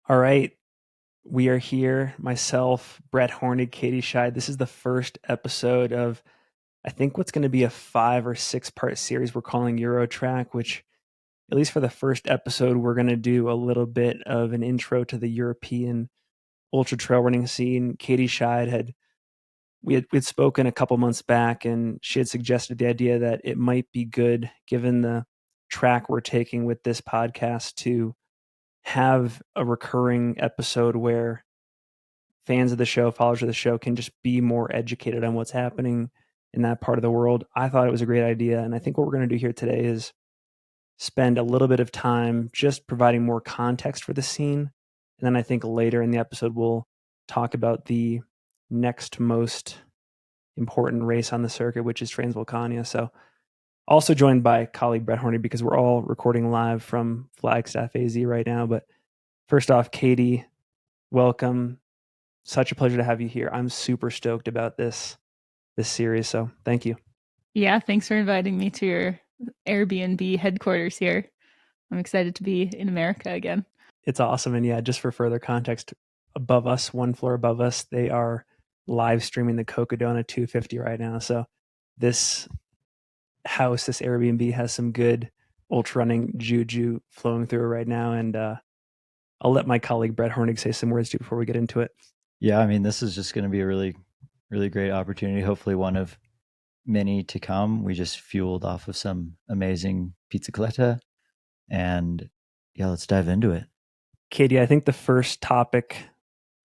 All right. We are here, myself, Brett Hornig, Katie Schide. This is the first episode of, I think, what's going to be a 5 or 6 part series we're calling Eurotrack, which, at least for the first episode, we're going to do a little bit of an intro to the European ultra trail running scene. Katie Scheid we'd spoken a couple months back, and she had suggested the idea that it might be good, given the track we're taking with this podcast, to have a recurring episode where fans of the show, followers of the show, can just be more educated on what's happening in that part of the world. I thought it was a great idea, and I think what we're going to do here today is spend a little bit of time just providing more context for the scene. And then I think later in the episode, we'll talk about the next most important race on the circuit, which is Transvulcania. So also joined by colleague Brett Horney, because we're all recording live from Flagstaff AZ right now. But first off, Katie, welcome. Such a pleasure to have you here. I'm super stoked about this series, so thank you. Yeah, thanks for inviting me to your Airbnb headquarters here. I'm excited to be in America again. It's awesome. And yeah, just for further context, above us, one floor above us, they are live streaming the Cocodona 250 right now. So this house, this Airbnb, has some good ultra running juju flowing through right now. And I'll let my colleague Brett Hornig say some words too before we get into it. Yeah, I mean, this is just going to be a really, really great opportunity. Hopefully one of many to come. We just fueled off of some amazing pizzicoletta. And yeah, let's dive into it. Katie, I think the first topic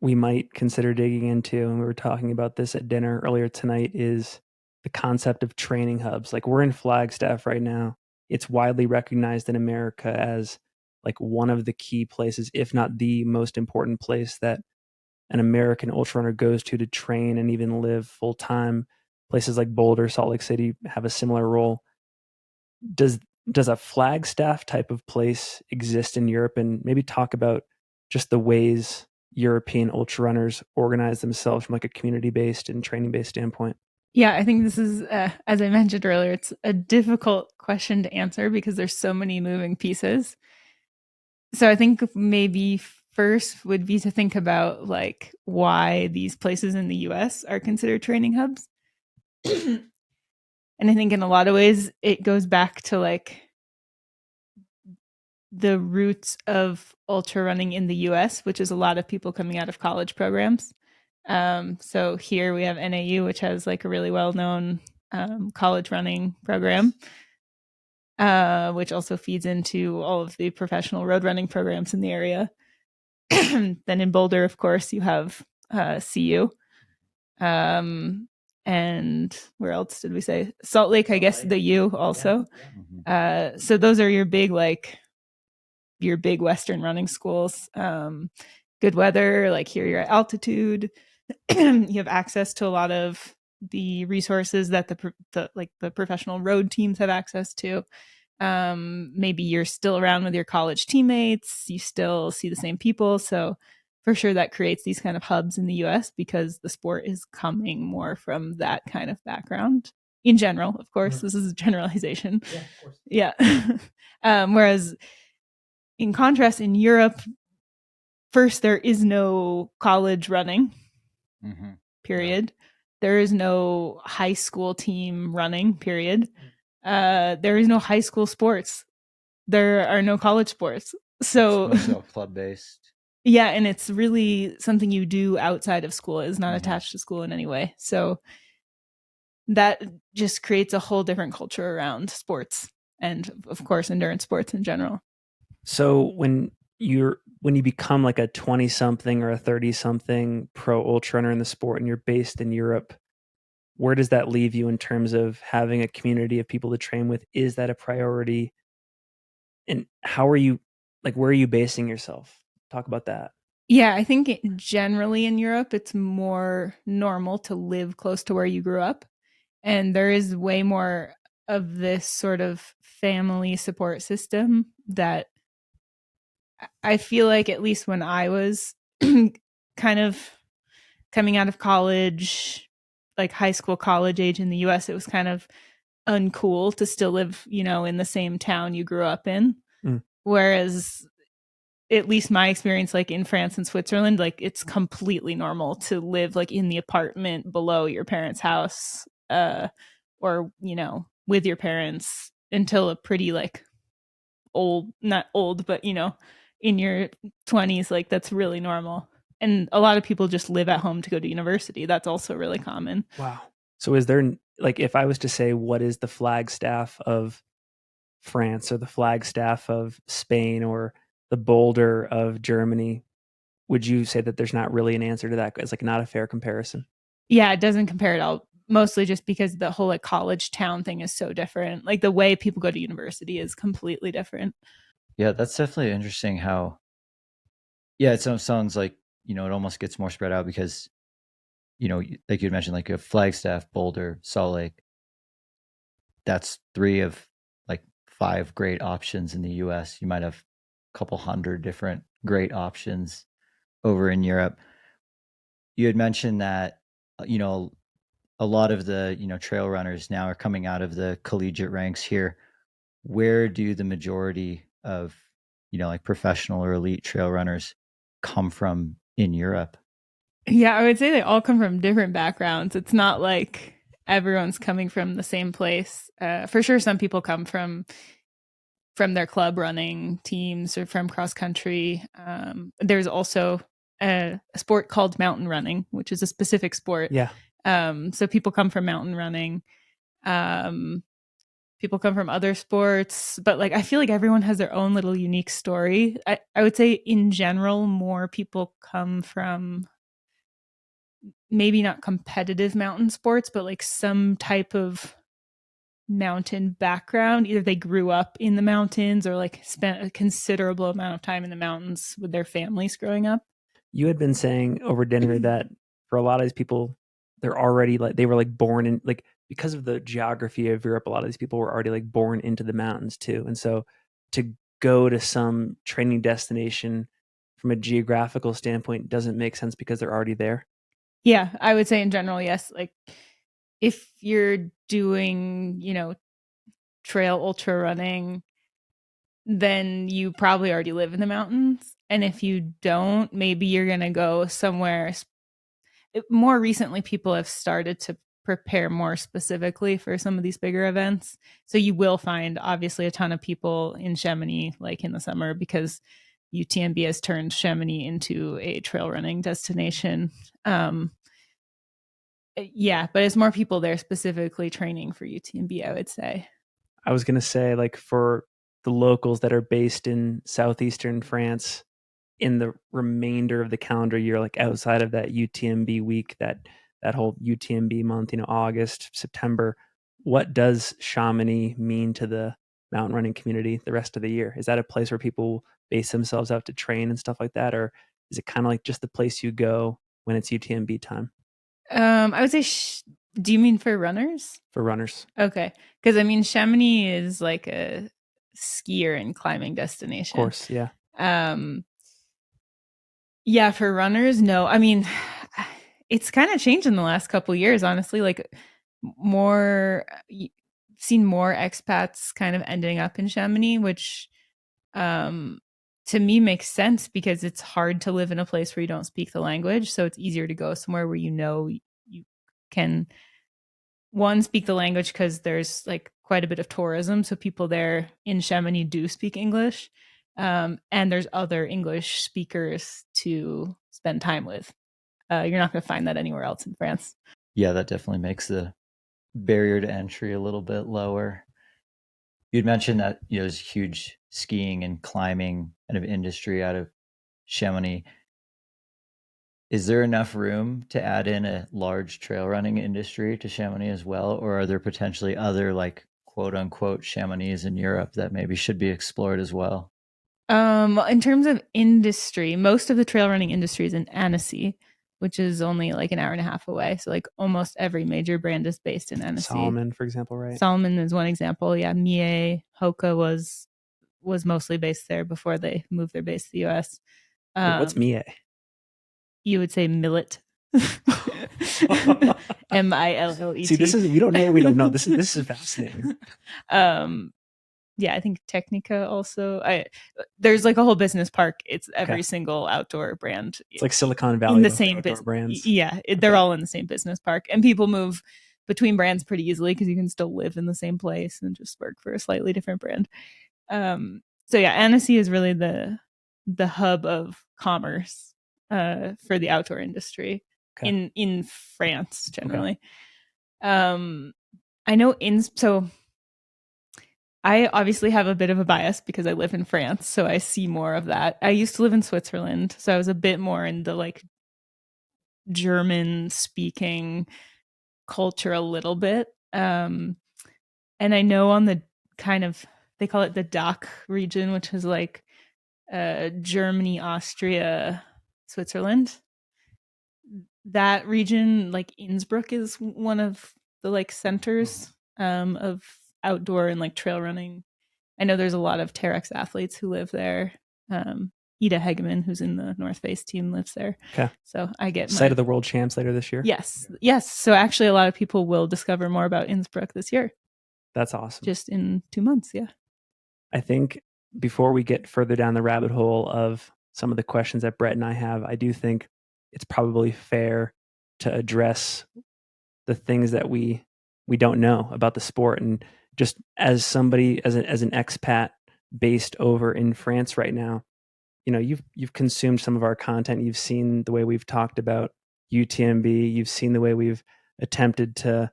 we might consider digging into, and we were talking about this at dinner earlier tonight, is the concept of training hubs. Like, we're in Flagstaff right now. It's widely recognized in America as like one of the key places, if not the most important place, that an American ultra runner goes to train and even live full time. Places like Boulder, Salt Lake City have a similar role. Does a Flagstaff type of place exist in Europe? And maybe talk about just the ways European ultra runners organize themselves from like a community-based and training-based standpoint. Yeah, I think this is, as I mentioned earlier, it's a difficult question to answer because there's so many moving pieces. So I think maybe first would be to think about like why these places in the US are considered training hubs. And I think in a lot of ways it goes back to like the roots of ultra running in the US, which is a lot of people coming out of college programs. So here we have NAU, which has like a really well-known college running program, which also feeds into all of the professional road running programs in the area. Then in Boulder, of course, you have CU. And where else did we say? Salt Lake, I guess the U also. So those are your big Western running schools. Good weather, like here you're at altitude. You have access to a lot of the resources that the professional road teams have access to. Maybe you're still around with your college teammates. You still see the same people. So for sure that creates these kind of hubs in the US because the sport is coming more from that kind of background in general. Of course, this is a generalization. Yeah, of course. Yeah. Whereas in contrast, in Europe, first, there is no college running, period. Yeah. There is no high school team running, period. There is no high school sports. There are no college sports. So it's all club-based. Yeah, and it's really something you do outside of school. It's not attached to school in any way. So that just creates a whole different culture around sports and, of course, endurance sports in general. So when you become like a 20-something or a 30-something pro ultra runner in the sport and you're based in Europe, where does that leave you in terms of having a community of people to train with? Is that a priority? And where are you basing yourself? Talk about that. Yeah, I think generally in Europe, it's more normal to live close to where you grew up. And there is way more of this sort of family support system that I feel like, at least when I was kind of coming out of college, like high school, college age in the US, it was kind of uncool to still live, in the same town you grew up in. Whereas at least my experience, like in France and Switzerland, like it's completely normal to live like in the apartment below your parents' house, or with your parents until a pretty like old, not old, but in your 20s. Like that's really normal. And a lot of people just live at home to go to university. That's also really common. Wow. So is there, like, if I was to say, what is the Flagstaff of France or the Flagstaff of Spain or the Boulder of Germany, would you say that there's not really an answer to that? It's like not a fair comparison. Yeah, it doesn't compare at all. Mostly just because the whole like college town thing is so different. Like the way people go to university is completely different. Yeah, that's definitely interesting how, yeah, it sounds like, it almost gets more spread out because, like you mentioned, like a Flagstaff, Boulder, Salt Lake, that's 3 of like 5 great options in the US. You might have a couple hundred different great options over in Europe. You had mentioned that, a lot of the, trail runners now are coming out of the collegiate ranks here. Where do the majority of, like professional or elite trail runners come from in Europe? Yeah, I would say they all come from different backgrounds. It's not like everyone's coming from the same place. For sure, some people come from their club running teams or from cross country. There's also a sport called mountain running, which is a specific sport. Yeah. So people come from mountain running. People come from other sports, but like I feel like everyone has their own little unique story. I would say in general, more people come from maybe not competitive mountain sports, but like some type of mountain background. Either they grew up in the mountains or like spent a considerable amount of time in the mountains with their families growing up. You had been saying over dinner that for a lot of these people, they're already like, they were like born in, like, because of the geography of Europe, a lot of these people were already like born into the mountains too. And so to go to some training destination from a geographical standpoint doesn't make sense because they're already there. Yeah, I would say in general, yes. Like if you're doing, trail ultra running, then you probably already live in the mountains. And if you don't, maybe you're going to go somewhere. More recently, people have started to prepare more specifically for some of these bigger events. So you will find obviously a ton of people in Chamonix, like in the summer, because UTMB has turned Chamonix into a trail running destination. Yeah, but it's more people there specifically training for UTMB, I would say. I was going to say, like, for the locals that are based in southeastern France, in the remainder of the calendar year, like outside of that UTMB week, that whole UTMB month, August, September, what does Chamonix mean to the mountain running community the rest of the year? Is that a place where people base themselves out to train and stuff like that, or is it kind of like just the place you go when it's UTMB time I would say, do you mean for runners? for runners? Okay, because I mean Chamonix is like a skier and climbing Of destination. course, yeah. Yeah, for runners, no. I mean, it's kind of changed in the last couple years, honestly. Like more seen more expats kind of ending up in Chamonix, which to me makes sense because it's hard to live in a place where you don't speak the language. So it's easier to go somewhere where you can one speak the language because there's like quite a bit of tourism. So people there in Chamonix do speak English. And there's other English speakers to spend time with. You're not going to find that anywhere else in France. Yeah, that definitely makes the barrier to entry a little bit lower. You'd mentioned that there's huge skiing and climbing kind of industry out of Chamonix. Is there enough room to add in a large trail running industry to Chamonix as well, or are there potentially other like quote unquote Chamonix in Europe that maybe should be explored as well? In terms of industry, most of the trail running industry is in Annecy, which is only like an hour and a half away. So like almost every major brand is based in Annecy. Salomon, for example, right? Salomon is one example. Yeah, Mie, Hoka was mostly based there before they moved their base to the US. Wait, what's Mie? You would say millet. Millet. See, we don't know. This is fascinating. Yeah, I think Technica also. There's like a whole business park. It's every Okay. single outdoor brand. It's like Silicon in Valley the of same outdoor business. brands. Yeah, they're all in the same business park, and people move between brands pretty easily because you can still live in the same place and just work for a slightly different brand. So yeah, Annecy is really the hub of commerce for the outdoor industry in France generally. I know so I obviously have a bit of a bias because I live in France, so I see more of that. I used to live in Switzerland, so I was a bit more in the like German speaking culture a little bit. And I know on the kind of, they call it the DACH region, which is like Germany, Austria, Switzerland. That region, like Innsbruck, is one of the like centers of outdoor and like trail running. I know there's a lot of Terex athletes who live there. Ida Hegeman, who's in the North Face team, lives there. Okay. So I get site of the world champs later this year. Yes. So actually, a lot of people will discover more about Innsbruck this year. That's awesome. Just in 2 months. Yeah. I think before we get further down the rabbit hole of some of the questions that Brett and I have, I do think it's probably fair to address the things that we don't know about the sport. And just as somebody, as an expat based over in France right now, you know, you've consumed some of our content. You've seen the way we've talked about UTMB. You've seen the way we've attempted to,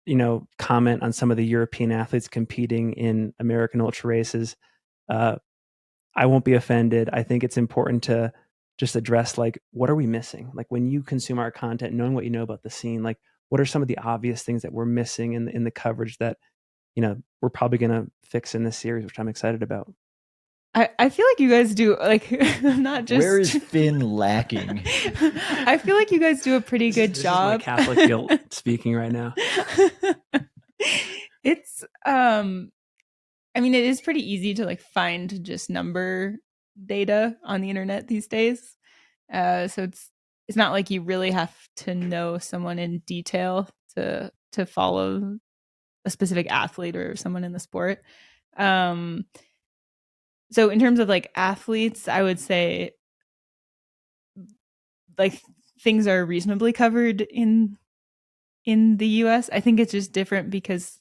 you know, comment on some of the European athletes competing in American ultra races. I won't be offended. I think it's important to just address, like, what are we missing? Like, when you consume our content, knowing what you know about the scene, like, what are some of the obvious things that we're missing in the coverage that, you know, we're probably going to fix in this series, which I'm excited about. I feel like you guys do, like, not just. Where is Finn lacking? I feel like you guys do a pretty good this job. Is my Catholic guilt speaking right now. It's, I mean, it is pretty easy to like find just number data on the internet these days. So it's not like you really have to know someone in detail to follow a specific athlete or someone in the sport. So in terms of like athletes, I would say like things are reasonably covered in the US. I think it's just different because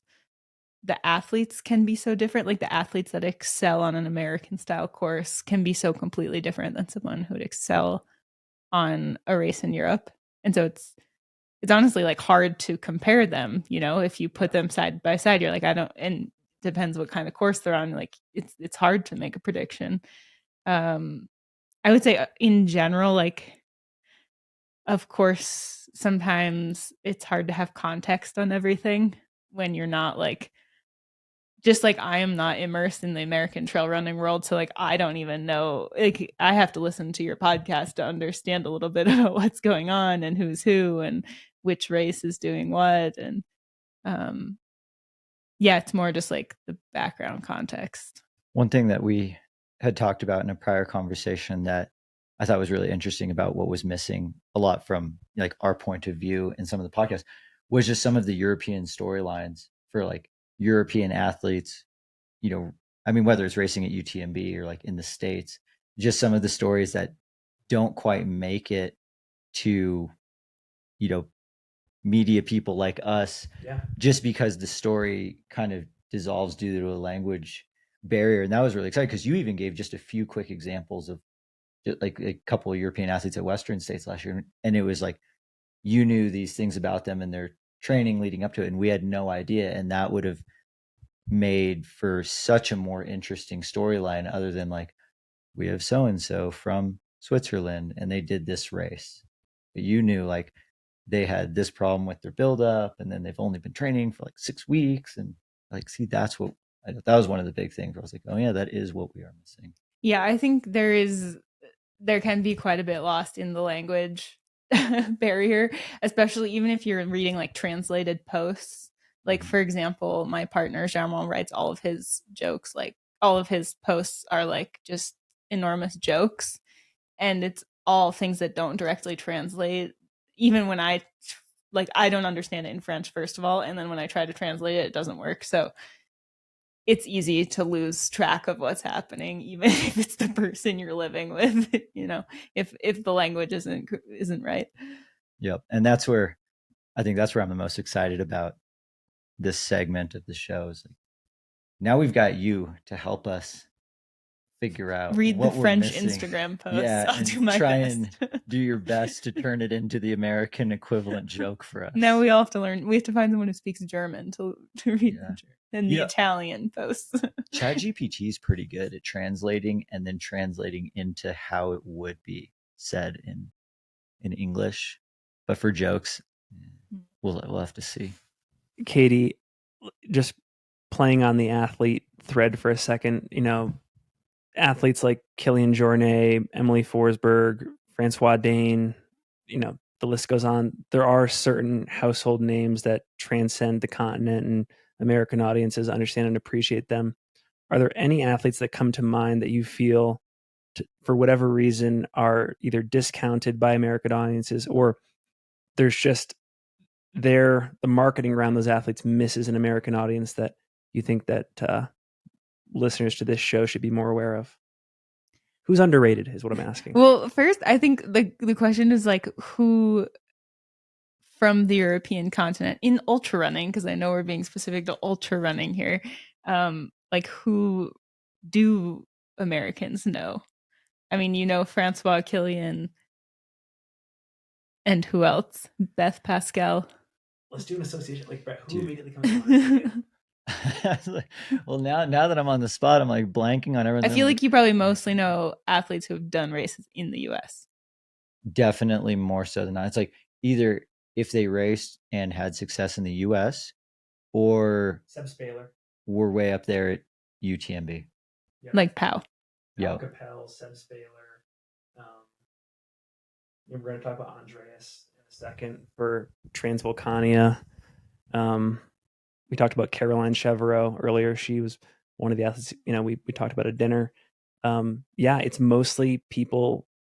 the athletes can be so different. Like the athletes that excel on an American style course can be so completely different than someone who would excel on a race in Europe. And so it's honestly like hard to compare them, you know, if you put them side by side, you're like, I don't, and depends what kind of course they're on. Like it's hard to make a prediction. I would say in general, like, of course, sometimes it's hard to have context on everything when you're not like, just like I am not immersed in the American trail running world. So like, I don't even know, like I have to listen to your podcast to understand a little bit about what's going on and who's who and which race is doing what. And yeah, it's more just like the background context. One thing that we had talked about in a prior conversation that I thought was really interesting about what was missing a lot from like our point of view in some of the podcasts was just some of the European storylines for like European athletes, you know, I mean, whether it's racing at UTMB or like in the States, just some of the stories that don't quite make it to, you know, media people like us, just because the story kind of dissolves due to a language barrier. And that was really exciting because you even gave just a few quick examples of like a couple of European athletes at Western States last year. And it was like, you knew these things about them and their training leading up to it. And we had no idea. And that would have made for such a more interesting storyline other than like, we have so-and-so from Switzerland and they did this race. But you knew like they had this problem with their buildup and then they've only been training for like 6 weeks. And like, see, that's what that was one of the big things where I was like, oh yeah, that is what we are missing. Yeah, I think there can be quite a bit lost in the language barrier, especially even if you're reading like translated posts. Like, for example, my partner Jean writes all of his jokes, like all of his posts are like just enormous jokes, and it's all things that don't directly translate. Even when I don't understand it in French, first of all, and then when I try to translate it, it doesn't work. So it's easy to lose track of what's happening, even if it's the person you're living with, if the language isn't right. Yep. And that's where I'm the most excited about this segment of the show. Is like, now we've got you to help us figure out read what the we're French missing. Instagram posts. Yeah, I'll and do my try best. and do your best to turn it into the American equivalent joke for us. Now we all have to learn. We have to find someone who speaks German to read and the Italian posts. ChatGPT is pretty good at translating and then translating into how it would be said in English, but for jokes, we'll have to see. Katie, just playing on the athlete thread for a second, athletes like Kilian Jornet, Emily Forsberg, Francois Dane, the list goes on. There are certain household names that transcend the continent, and American audiences understand and appreciate them. Are there any athletes that come to mind that you feel, for whatever reason, are either discounted by American audiences, or there's just the marketing around those athletes misses an American audience that you think that listeners to this show should be more aware of? Who's underrated is what I'm asking. Well, first, I think the question is like, who from the European continent in ultra running, because I know we're being specific to ultra running here, like who do Americans know? I mean, Francois Kilian, and who else? Beth Pascal. Let's do an association. Like, Brett, who immediately comes to mind? Well, now that I'm on the spot, I'm like blanking on everything. I feel like you probably mostly know athletes who have done races in the US. Definitely more so than not. It's like either if they raced and had success in the US or Seb Spaler. We're way up there at UTMB. Yep. Like Pau. Pau Capel, Seb Spaler. We're going to talk about Andreas in a second for Transvulcania. We talked about Caroline Chevreau earlier. She was one of the athletes, we talked about at dinner. It's mostly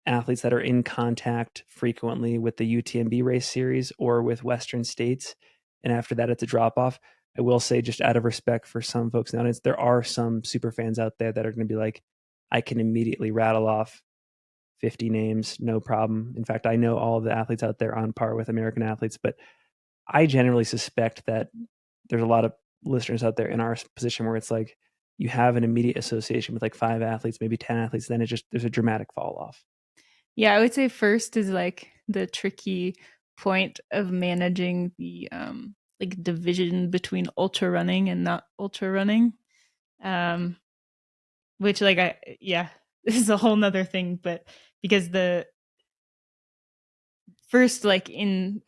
athletes that are in contact frequently with the UTMB race series or with Western states. And after that, it's a drop off. I will say, just out of respect for some folks in the audience, there are some super fans out there that are going to be like, I can immediately rattle off 50 names, no problem. In fact, I know all of the athletes out there on par with American athletes, but I generally suspect that there's a lot of listeners out there in our position where it's like you have an immediate association with like 5 athletes, maybe 10 athletes, then there's a dramatic fall off. Yeah, I would say first is like the tricky point of managing the like division between ultra running and not ultra running. Which like this is a whole nother thing, but because the first like in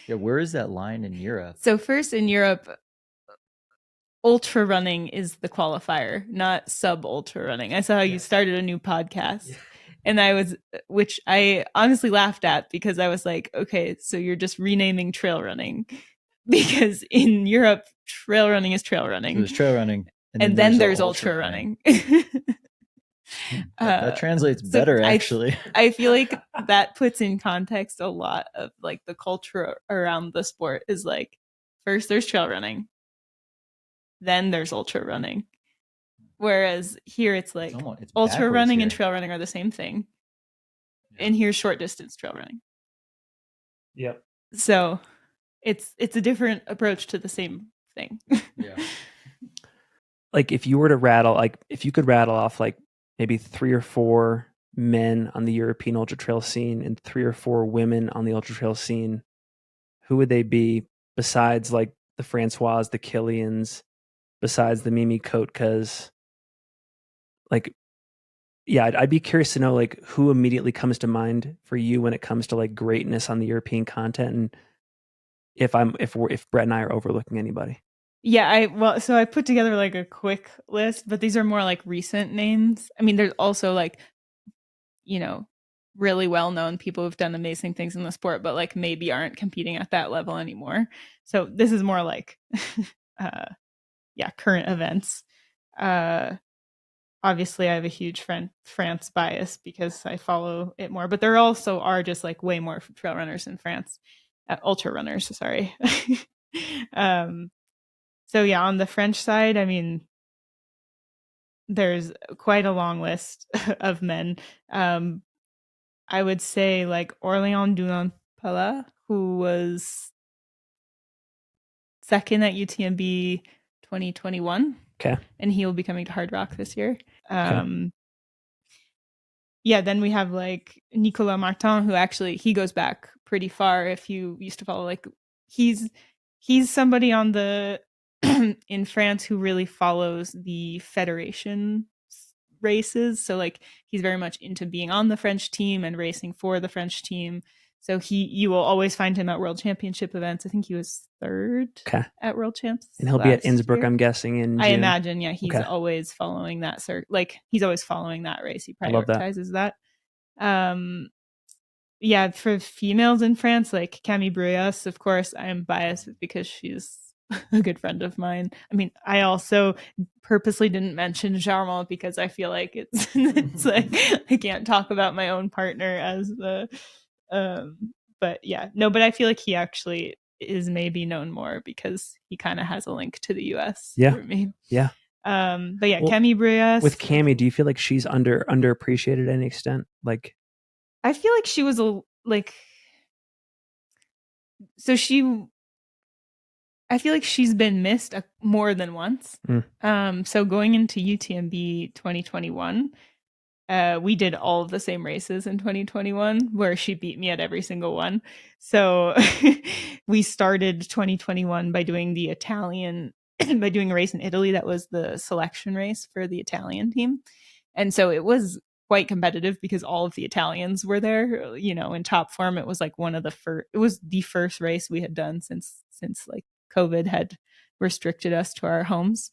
where is that line in Europe? So first in Europe, ultra running is the qualifier, not sub ultra running. I saw how you started a new podcast. And which I honestly laughed at, because I was like, okay, so you're just renaming trail running, because in Europe, trail running is trail running. So there's trail running. And then there's ultra running. That translates better, actually. I feel like that puts in context a lot of like the culture around the sport. Is like, first there's trail running, then there's ultra running. Whereas here it's like it's ultra running here. And trail running are the same thing. Yeah. And here's short distance trail running. Yep. So it's a different approach to the same thing. Yeah. Like if you could rattle off like maybe 3 or 4 men on the European ultra trail scene and 3 or 4 women on the ultra trail scene, who would they be besides like the Francois, the Kilians, besides the Mimi Kotkas? Like, yeah, I'd be curious to know like who immediately comes to mind for you when it comes to like greatness on the European continent, and if Brett and I are overlooking anybody. Yeah, I put together like a quick list, but these are more like recent names. I mean, there's also like, really well-known people who've done amazing things in the sport, but like maybe aren't competing at that level anymore. So this is more like, current events. Obviously I have a huge France bias because I follow it more, but there also are just like way more trail runners in France, ultra runners, sorry. So yeah, on the French side, I mean, there's quite a long list of men. I would say like Orléans Dunan-Pala, who was second at UTMB 2021. Okay. And he will be coming to Hard Rock this year. Okay. Yeah, then we have like Nicolas Martin, who actually he goes back pretty far. If you used to follow, like he's somebody on the in France who really follows the federation races. So like he's very much into being on the French team and racing for the French team. So you will always find him at World Championship events. I think he was third at World Champs, and he'll be at last Innsbruck, year. I'm guessing, in June. I imagine, yeah, he's always following that like he's always following that race. He prioritizes that. Yeah, for females in France, like Camille Bruyas, of course, I am biased because she's a good friend of mine. I mean, I also purposely didn't mention Jarmel because I feel like it's like I can't talk about my own partner as the but yeah, no, but I feel like he actually is maybe known more because he kind of has a link to the US for me. Yeah. But yeah, Camille Bruyas. With Camille, do you feel like she's underappreciated to any extent? Like, I feel like she was I feel like she's been missed more than once. So going into UTMB 2021, we did all of the same races in 2021 where she beat me at every single one. So we started 2021 by doing the Italian, by doing a race in Italy that was the selection race for the Italian team. And so it was quite competitive because all of the Italians were there, in top form. It was like it was the first race we had done since like COVID had restricted us to our homes.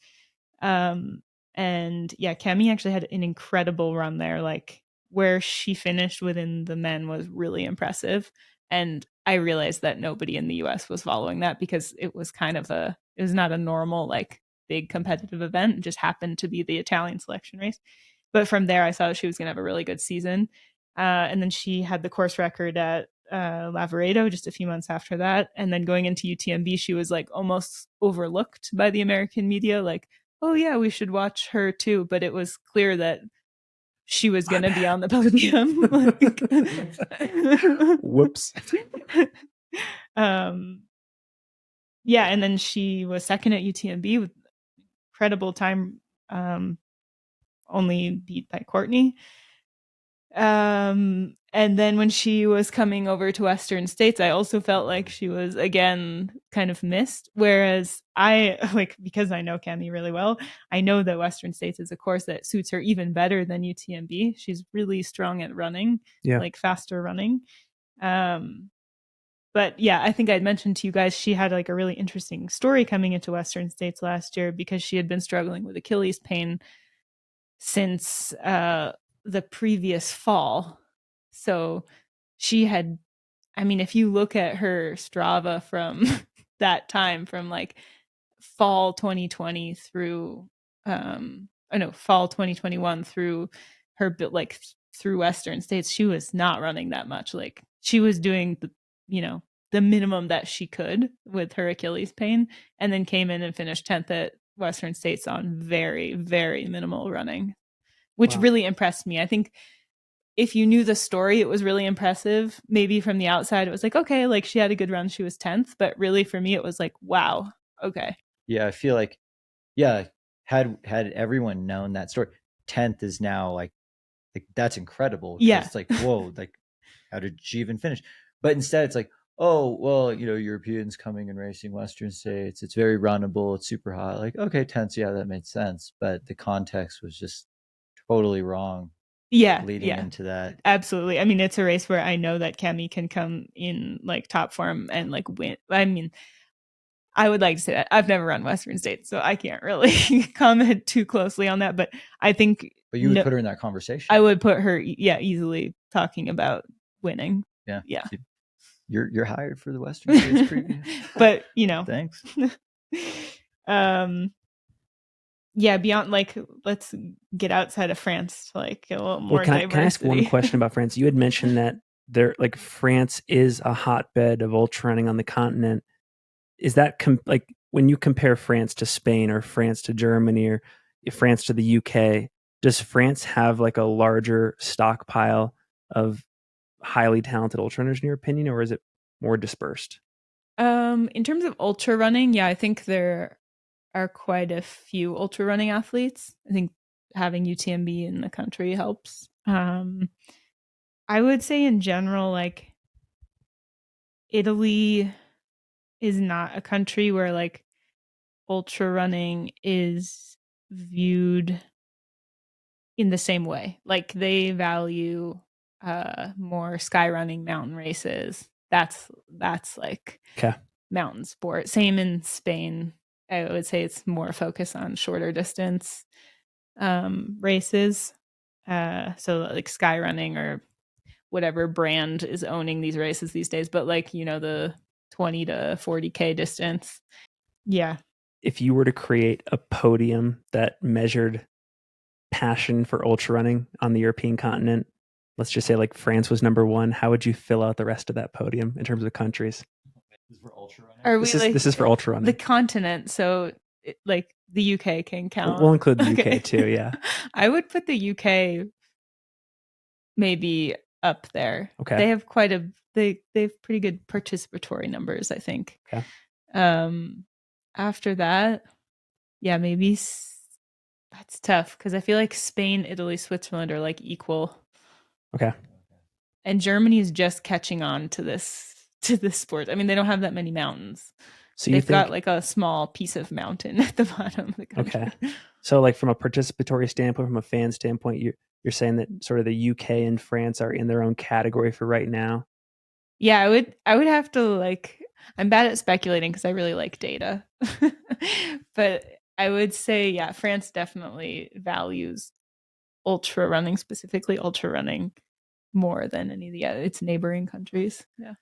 And yeah, Cami actually had an incredible run there. Like where she finished within the men was really impressive. And I realized that nobody in the US was following that because it was it was not a normal, like big competitive event. It just happened to be the Italian selection race. But from there, I saw she was going to have a really good season. And then she had the course record at Lavaredo just a few months after that. And then going into UTMB, she was like almost overlooked by the American media. Like, oh yeah, we should watch her too. But it was clear that she was going to be on the podium. Whoops. Yeah, and then she was second at UTMB with incredible time, only beat by Courtney. And then when she was coming over to Western States, I also felt like she was again kind of missed. Whereas because I know Cami really well, I know that Western States is a course that suits her even better than UTMB. She's really strong at running, like faster running. But yeah, I think I'd mentioned to you guys, she had like a really interesting story coming into Western States last year because she had been struggling with Achilles pain since the previous fall. So she had, I mean, if you look at her Strava from that time, from like fall 2020 through, fall 2021 through her, like through Western States, she was not running that much. Like she was doing the minimum that she could with her Achilles pain, and then came in and finished 10th at Western States on very, very minimal running, which really impressed me. I think if you knew the story, it was really impressive. Maybe from the outside, it was like, okay, like she had a good run. She was 10th. But really for me, it was like, wow, okay. Yeah, I feel like, had everyone known that story, 10th is now like that's incredible. Yeah. It's like, whoa, like how did she even finish? But instead it's like, oh, well, Europeans coming and racing Western States, it's very runnable, it's super hot. Like, okay, 10th, yeah, that made sense. But the context was just totally wrong. Leading into that. Absolutely. I mean, it's a race where I know that Cami can come in like top form and like win. I mean, I would like to say that I've never run Western States, so I can't really comment too closely on that. But I think, but you would put her in that conversation. I would put her, easily talking about winning. Yeah. So you're hired for the Western States preview. But thanks. Yeah, beyond, like, let's get outside of France to like a little more diversity. Can I ask one question about France? You had mentioned that France is a hotbed of ultra running on the continent. Is that like when you compare France to Spain or France to Germany, or France to the UK, does France have like a larger stockpile of highly talented ultra runners in your opinion, or is it more dispersed? In terms of ultra running, yeah, I think there are quite a few ultra running athletes. I think having UTMB in the country helps. I would say in general, like Italy is not a country where like ultra running is viewed in the same way. Like they value more sky running, mountain races. That's like Okay. mountain sport. Same in Spain. I would say it's more focused on shorter distance races. So like sky running or whatever brand is owning these races these days, but like, you know, the 20 to 40K distance. Yeah. If you were to create a podium that measured passion for ultra running on the European continent, let's just say like France was number one, how would you fill out the rest of that podium in terms of countries? This is for ultra running. Are This we is like this is for ultra running. the continent? So like the UK can count. We'll include the UK too. Yeah. I would put the UK maybe up there. Okay. They have they have pretty good participatory numbers, I think. Okay. After that, yeah, maybe that's tough because I feel like Spain, Italy, Switzerland are like equal. Okay. And Germany is just catching on to this sport. I mean, they don't have that many mountains. So they've got like a small piece of mountain at the bottom of the country. Okay. So like from a participatory standpoint, from a fan standpoint, you're saying that sort of the UK and France are in their own category for right now? Yeah, I would have to like, I'm bad at speculating because I really like data. But I would say, yeah, France definitely values ultra running, specifically ultra running, more than any of its neighboring countries. Yeah.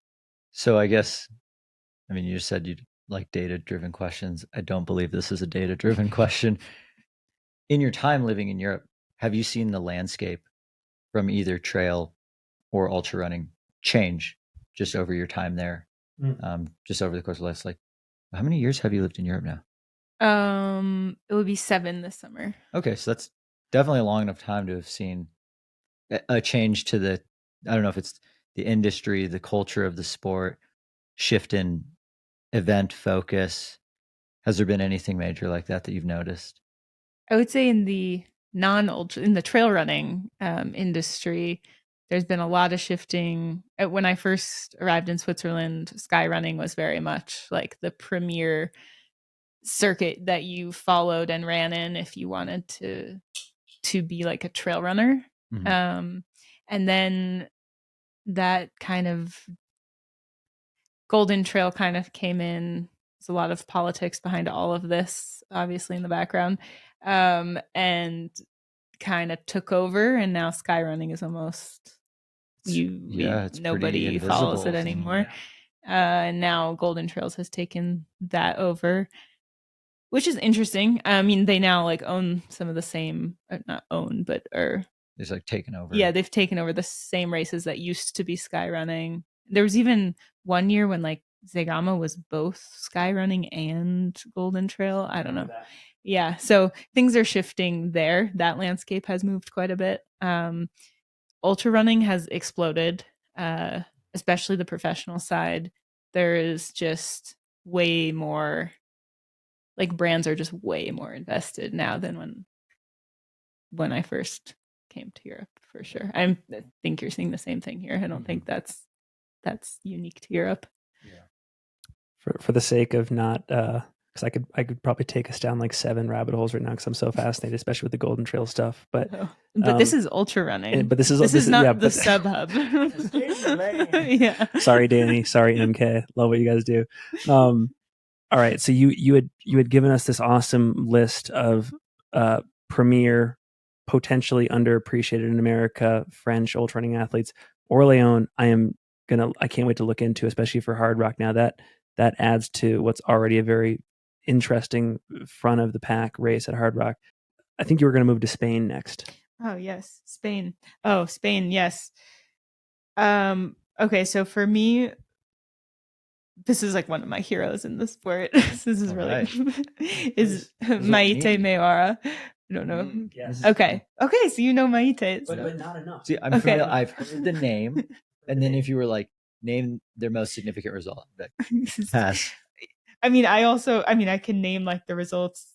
So I guess, I mean, you just said you'd like data-driven questions. I don't believe this is a data-driven question. In your time living in Europe, have you seen the landscape from either trail or ultra running change just over your time there? Just over the course of the last, like, how many years have you lived in Europe now? It would be 7 this summer. Okay, so that's definitely a long enough time to have seen a change to the, I don't know if it's the industry, the culture of the sport, shift in event focus. Has there been anything major like that you've noticed? I would say in the in the trail running industry, there's been a lot of shifting. When I first arrived in Switzerland, sky running was very much like the premier circuit that you followed and ran in if you wanted to be like a trail runner. Mhm. And then that kind of Golden Trail kind of came in. There's a lot of politics behind all of this, obviously in the background, and kind of took over. And now skyrunning is almost It's nobody follows it anymore. And now Golden Trails has taken that over, which is interesting. I mean, they now like own some of the same, not own, but are It's like taken over. Yeah, they've taken over the same races that used to be sky running. There was even one year when like Zegama was both sky running and Golden Trail. I don't know. Yeah, so things are shifting there. That landscape has moved quite a bit. Ultra running has exploded, especially the professional side. There is just way more, like brands are just way more invested now than when I first came to Europe, for sure. I think you're seeing the same thing here. I don't think that's unique to Europe. Yeah. For the sake of not, because I could probably take us down like 7 rabbit holes right now because I'm so fascinated, especially with the Golden Trail stuff. But this is ultra running. But this is not yeah, the sub hub. Yeah. Sorry, Danny. Sorry, MK. Love what you guys do. All right. So you had given us this awesome list of premier, potentially underappreciated in America French ultra running athletes. Orléans, I can't wait to look into, especially for Hard Rock. Now that adds to what's already a very interesting front of the pack race at Hard Rock. I think you were going to move to Spain next. Oh yes, Spain. Oh, Spain. Yes. Okay, so for me, this is like one of my heroes in the sport. This is really is Maite Mewara. I don't know. Yes. Okay. So you know Maite. But not enough. See, I'm Okay. familiar. I've heard the name, and then if you were like, name their most significant result, I'd be like, pass. I mean, I can name like the results,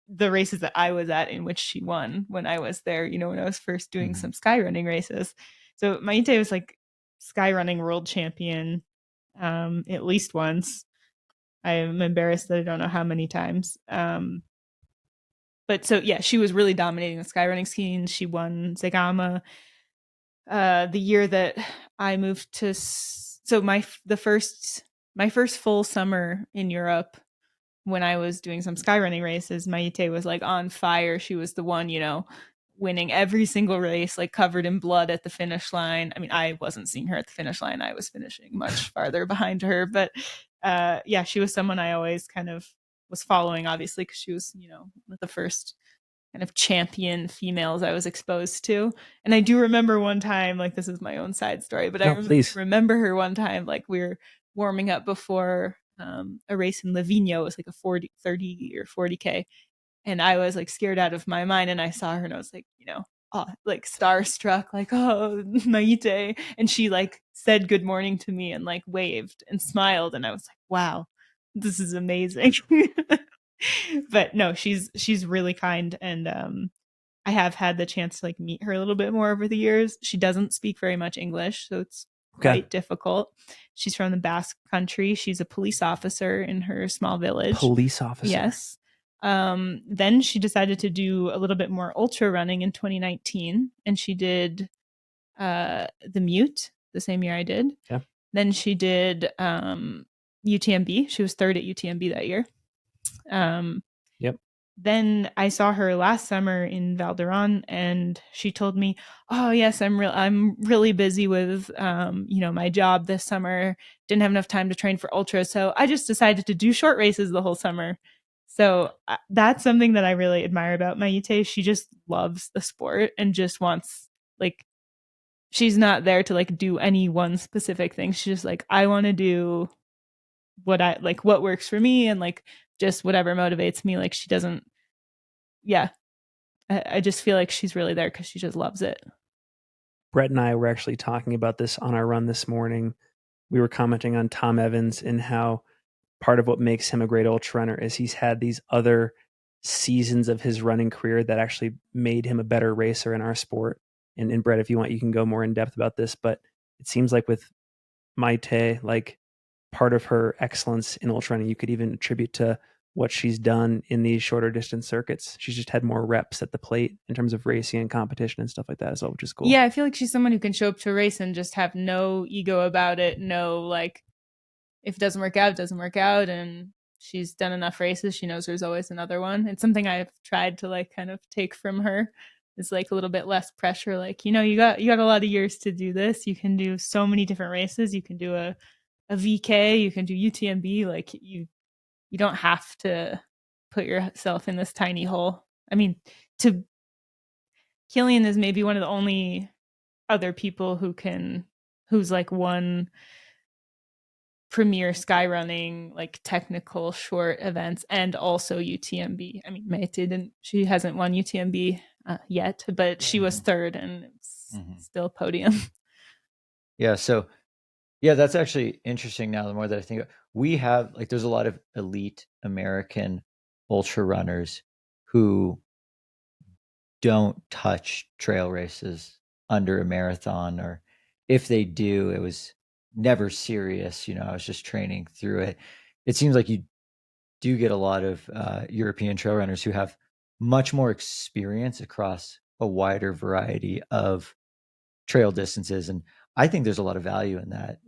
the races that I was at in which she won when I was there, when I was first doing some sky running races. So Maite was like sky running world champion at least once. I'm embarrassed that I don't know how many times. But so yeah, she was really dominating the sky running scene. She won Zegama. The year that I moved to, so my first full summer in Europe, when I was doing some sky running races, Maite was like on fire. She was the one, winning every single race, like covered in blood at the finish line. I mean, I wasn't seeing her at the finish line. I was finishing much farther behind her. But yeah, she was someone I always kind of was following, obviously, because she was, one of the first kind of champion females I was exposed to. And I do remember one time, like this is my own side story, but I remember her one time, like we were warming up before a race in Livigno. It was like a 30 or 40K. And I was like scared out of my mind. And I saw her and I was like, like starstruck, like, oh, Maite. And she like said good morning to me and like waved and smiled. And I was like, wow, this is amazing. But no, she's really kind. And I have had the chance to like meet her a little bit more over the years. She doesn't speak very much English, so it's quite difficult. She's from the Basque country. She's a police officer in her small village. Police officer. Yes. Then she decided to do a little bit more ultra running in 2019, and she did the Mute the same year I did. Yeah. Then she did UTMB. She was third at UTMB that year. Yep. Then I saw her last summer in Val d'Aran, and she told me, "Oh yes, I'm really busy with my job this summer. Didn't have enough time to train for ultra, so I just decided to do short races the whole summer." So that's something that I really admire about Maite. She just loves the sport and just wants, like, she's not there to like do any one specific thing. She's just like, I want to do what works for me, and like just whatever motivates me. Like she doesn't, yeah. I just feel like she's really there because she just loves it. Brett and I were actually talking about this on our run this morning. We were commenting on Tom Evans and how part of what makes him a great ultra runner is he's had these other seasons of his running career that actually made him a better racer in our sport. And Brett, if you want, you can go more in depth about this, but it seems like with Maite, like part of her excellence in ultra running, you could even attribute to what she's done in these shorter distance circuits. She's just had more reps at the plate in terms of racing and competition and stuff like that as well, which is cool. Yeah, I feel like she's someone who can show up to a race and just have no ego about it. No, like, if it doesn't work out, it doesn't work out. And she's done enough races. She knows there's always another one. It's something I've tried to like kind of take from her. It's like a little bit less pressure. Like, you got a lot of years to do this. You can do so many different races. You can do a VK, you can do UTMB. Like you don't have to put yourself in this tiny hole. I mean, Killian is maybe one of the only other people who's like one premier sky running, like technical short events and also UTMB. I mean, she hasn't won UTMB yet, but she was third and it's still podium. Yeah. So yeah, that's actually interesting now. The more that I think, we have like, there's a lot of elite American ultra runners who don't touch trail races under a marathon, or if they do, it was never serious. I was just training through it. It seems like you do get a lot of European trail runners who have much more experience across a wider variety of trail distances. And I think there's a lot of value in that.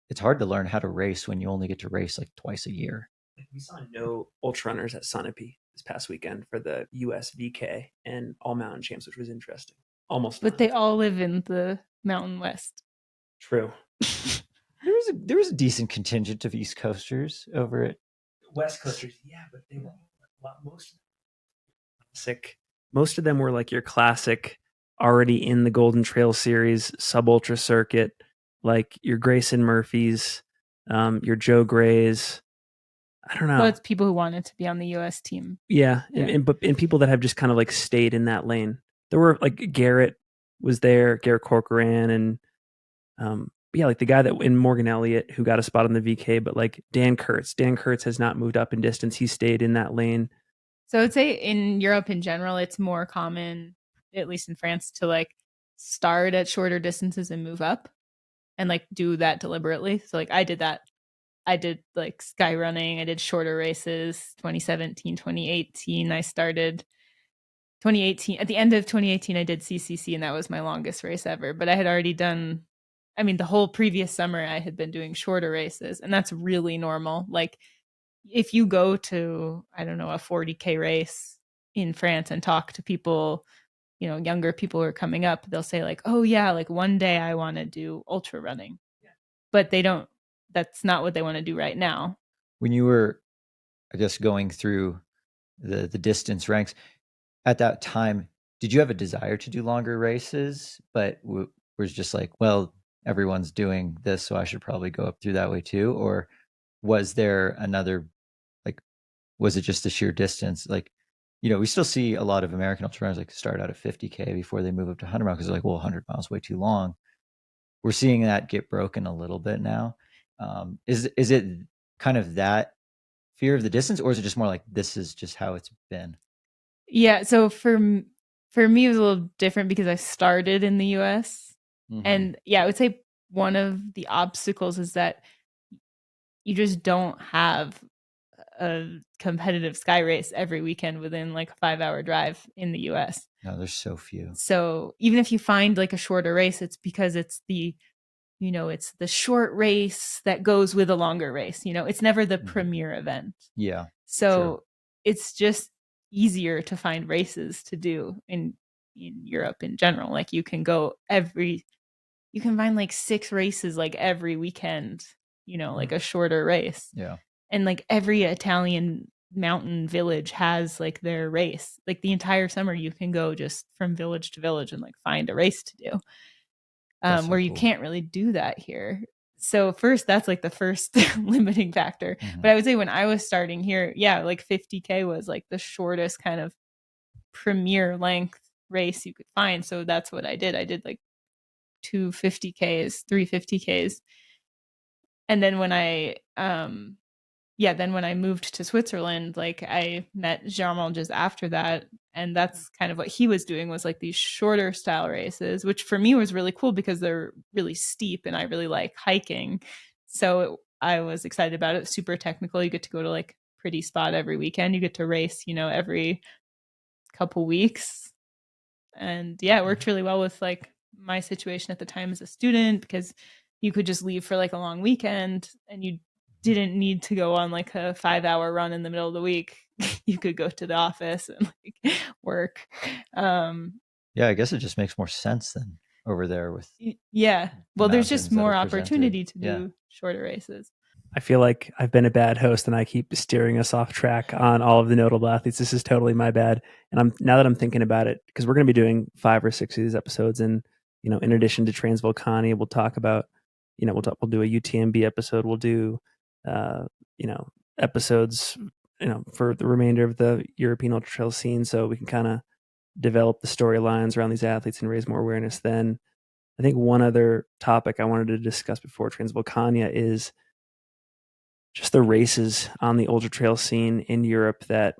It's hard to learn how to race when you only get to race like twice a year. We saw no ultra runners at Sunapee this past weekend for the US VK and all mountain champs, which was interesting. Almost, but they all live in the Mountain West. True. There was a decent contingent of East Coasters over at West Coasters, yeah, but they were most of them were like your classic, already in the Golden Trail Series sub ultra circuit, like your Grayson Murphys, your Joe Grays, I don't know. Well, it's people who wanted to be on the US team. Yeah, Yeah. and people that have just kind of like stayed in that lane. There were like Garrett was there, Garrett Corcoran, and yeah, like the guy that in Morgan Elliott who got a spot on the VK, but like Dan Kurtz. Dan Kurtz has not moved up in distance. He stayed in that lane. So I would say in Europe in general, it's more common, at least in France, to like start at shorter distances and move up and like do that deliberately. So like I did that. I did like sky running. I did shorter races 2017, 2018. I started 2018. At the end of 2018, I did CCC, and that was my longest race ever. But I had already done, I mean, the whole previous summer, I had been doing shorter races, and that's really normal. Like if you go to, I don't know, a 40K race in France and talk to people, you know, younger people who are coming up, they'll say like, oh yeah, like one day I want to do ultra running. But they don't, that's not what they want to do right now. When you were, I guess, going through the distance ranks at that time, did you have a desire to do longer races, but was just like, well, everyone's doing this, so I should probably go up through that way too? Or was there another, like, was it just the sheer distance? Like, you know, we still see a lot of American ultra runners like start out at 50K before they move up to 100 miles because they're like, well, 100 miles way too long. We're seeing that get broken a little bit now. Is it kind of that fear of the distance, or is it just more like this is just how it's been? Yeah, so for me it was a little different because I started in the US. Mm-hmm. And yeah, I would say one of the obstacles is that you just don't have a competitive sky race every weekend within like a 5-hour drive in the US. No, there's so few. So even if you find like a shorter race, it's because it's the, you know, it's the short race that goes with a longer race. You know, it's never the premier event. Yeah. So it's just easier to find races to do in Europe in general. Like you can find like 6 races like every weekend, you know, like a shorter race. Yeah. And like every Italian mountain village has like their race. Like the entire summer you can go just from village to village and like find a race to do. So where you cool. can't really do that here. So first, that's like the first limiting factor. Mm-hmm. But I would say when I was starting here, yeah, like 50K was like the shortest kind of premier length race you could find. So that's what I did. I did like 250Ks, 350Ks. And then when I then when I moved to Switzerland, like I met Germont just after that. And that's kind of what he was doing, was like these shorter style races, which for me was really cool because they're really steep and I really like hiking. So I was excited about it. Super technical. You get to go to like pretty spot every weekend. You get to race, you know, every couple weeks. And yeah, it worked really well with like my situation at the time as a student, because you could just leave for like a long weekend and you didn't need to go on like a 5-hour run in the middle of the week. You could go to the office and like work. Yeah, I guess it just makes more sense than over there with Yeah. Well, there's just more presented. opportunity to do shorter races. I feel like I've been a bad host and I keep steering us off track on all of the notable athletes. This is totally my bad. And now that I'm thinking about it, because we're going to be doing 5 or 6 of these episodes, and you know, in addition to Transvulcania, we'll talk about, you know, we'll do a UTMB episode. We'll do, you know, episodes, you know, for the remainder of the European ultra trail scene, so we can kind of develop the storylines around these athletes and raise more awareness. Then, I think one other topic I wanted to discuss before Transvulcania is just the races on the ultra trail scene in Europe that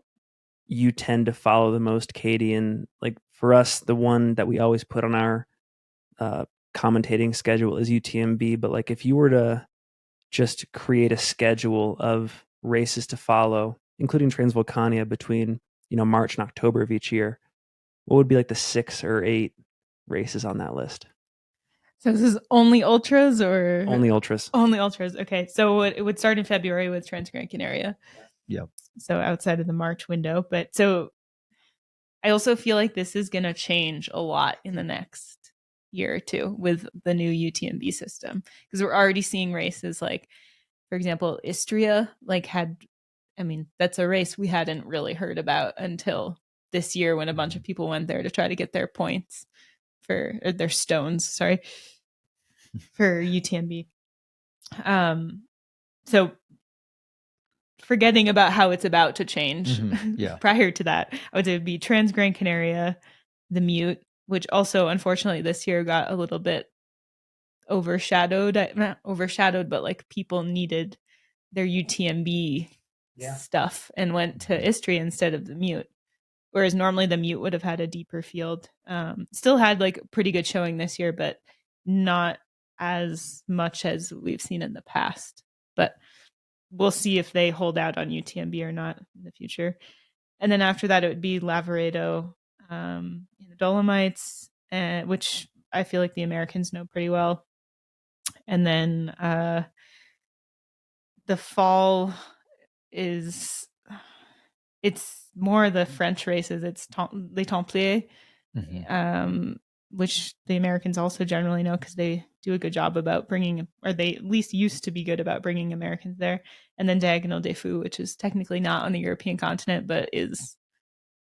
you tend to follow the most, Katie. And like for us, the one that we always put on our commentating schedule is UTMB. But like if you were to just create a schedule of races to follow, including Transvulcania, between, you know, March and October of each year, what would be like the 6 or 8 races on that list? So this is only ultras or Only ultras? Only ultras. Okay. So it would start in February with Transvulcania. Yep. So outside of the March window. But so I also feel like this is going to change a lot in the next year or two with the new UTMB system, because we're already seeing races like, for example, Istria, like that's a race we hadn't really heard about until this year when a bunch of people went there to try to get their points for their stones, sorry, for UTMB. So forgetting about how it's about to change. Yeah. Prior to that, I would say it would be Trans Gran Canaria, the Mute, which also unfortunately this year got a little bit overshadowed. Not overshadowed, but like people needed their UTMB stuff and went to Istria instead of the Mute. Whereas normally the Mute would have had a deeper field. Still had like pretty good showing this year, but not as much as we've seen in the past. But we'll see if they hold out on UTMB or not in the future. And then after that, it would be Lavaredo in the Dolomites, which I feel like the Americans know pretty well. And then the fall is, it's more the French races. It's Les Templiers, which the Americans also generally know because they do a good job about bringing, or they at least used to be good about bringing Americans there. And then Diagonal des Fous, which is technically not on the European continent, but is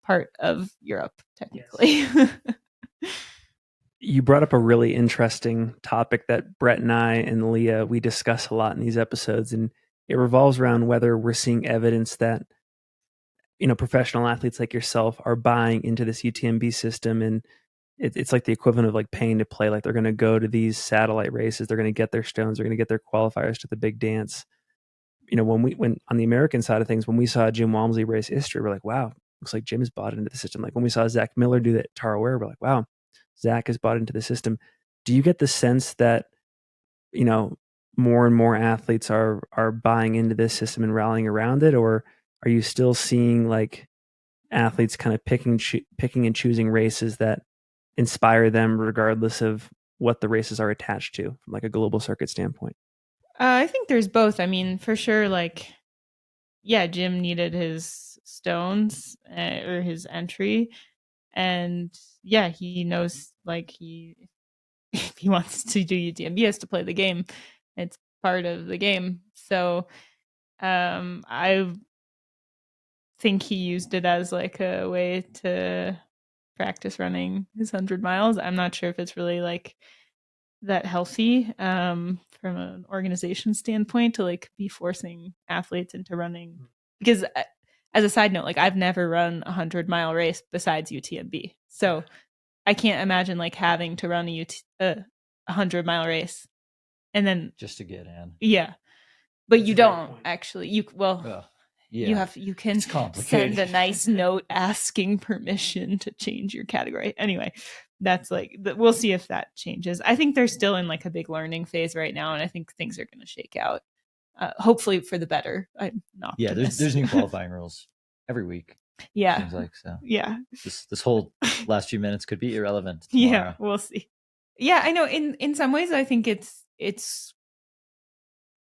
part of Europe, technically. Yes. You brought up a really interesting topic that Brett and I and Leah, we discuss a lot in these episodes, and it revolves around whether we're seeing evidence that, you know, professional athletes like yourself are buying into this UTMB system, and it's like the equivalent of like paying to play. Like they're going to go to these satellite races, they're going to get their stones, they're going to get their qualifiers to the big dance. You know, when on the American side of things, when we saw Jim Walmsley race Istria, we're like, wow, looks like Jim's bought into the system. Like when we saw Zach Miller do that Tara Ware, we're like, wow, Zach has bought into the system. Do you get the sense that, you know, more and more athletes are buying into this system and rallying around it, or are you still seeing like athletes kind of picking and choosing races that inspire them regardless of what the races are attached to from like a global circuit standpoint? I think there's both. I mean, for sure, like, yeah, Jim needed his stones or his entry. And yeah, he knows like if he wants to do UTMB, he has to play the game. It's part of the game. So I think he used it as like a way to practice running his 100 miles. I'm not sure if it's really like that healthy from an organization standpoint to like be forcing athletes into running, because as a side note, like I've never run a 100-mile race besides UTMB, so I can't imagine like having to run a 100-mile race and then just to get in. Yeah, but that's you don't actually. Yeah. You can send a nice note asking permission to change your category. Anyway, that's like, we'll see if that changes. I think they're still in like a big learning phase right now, and I think things are going to shake out, hopefully for the better. I'm not. Yeah, there's new qualifying rules every week. Yeah, seems like so. Yeah, this whole last few minutes could be irrelevant tomorrow. Yeah, we'll see. Yeah, I know. In some ways, I think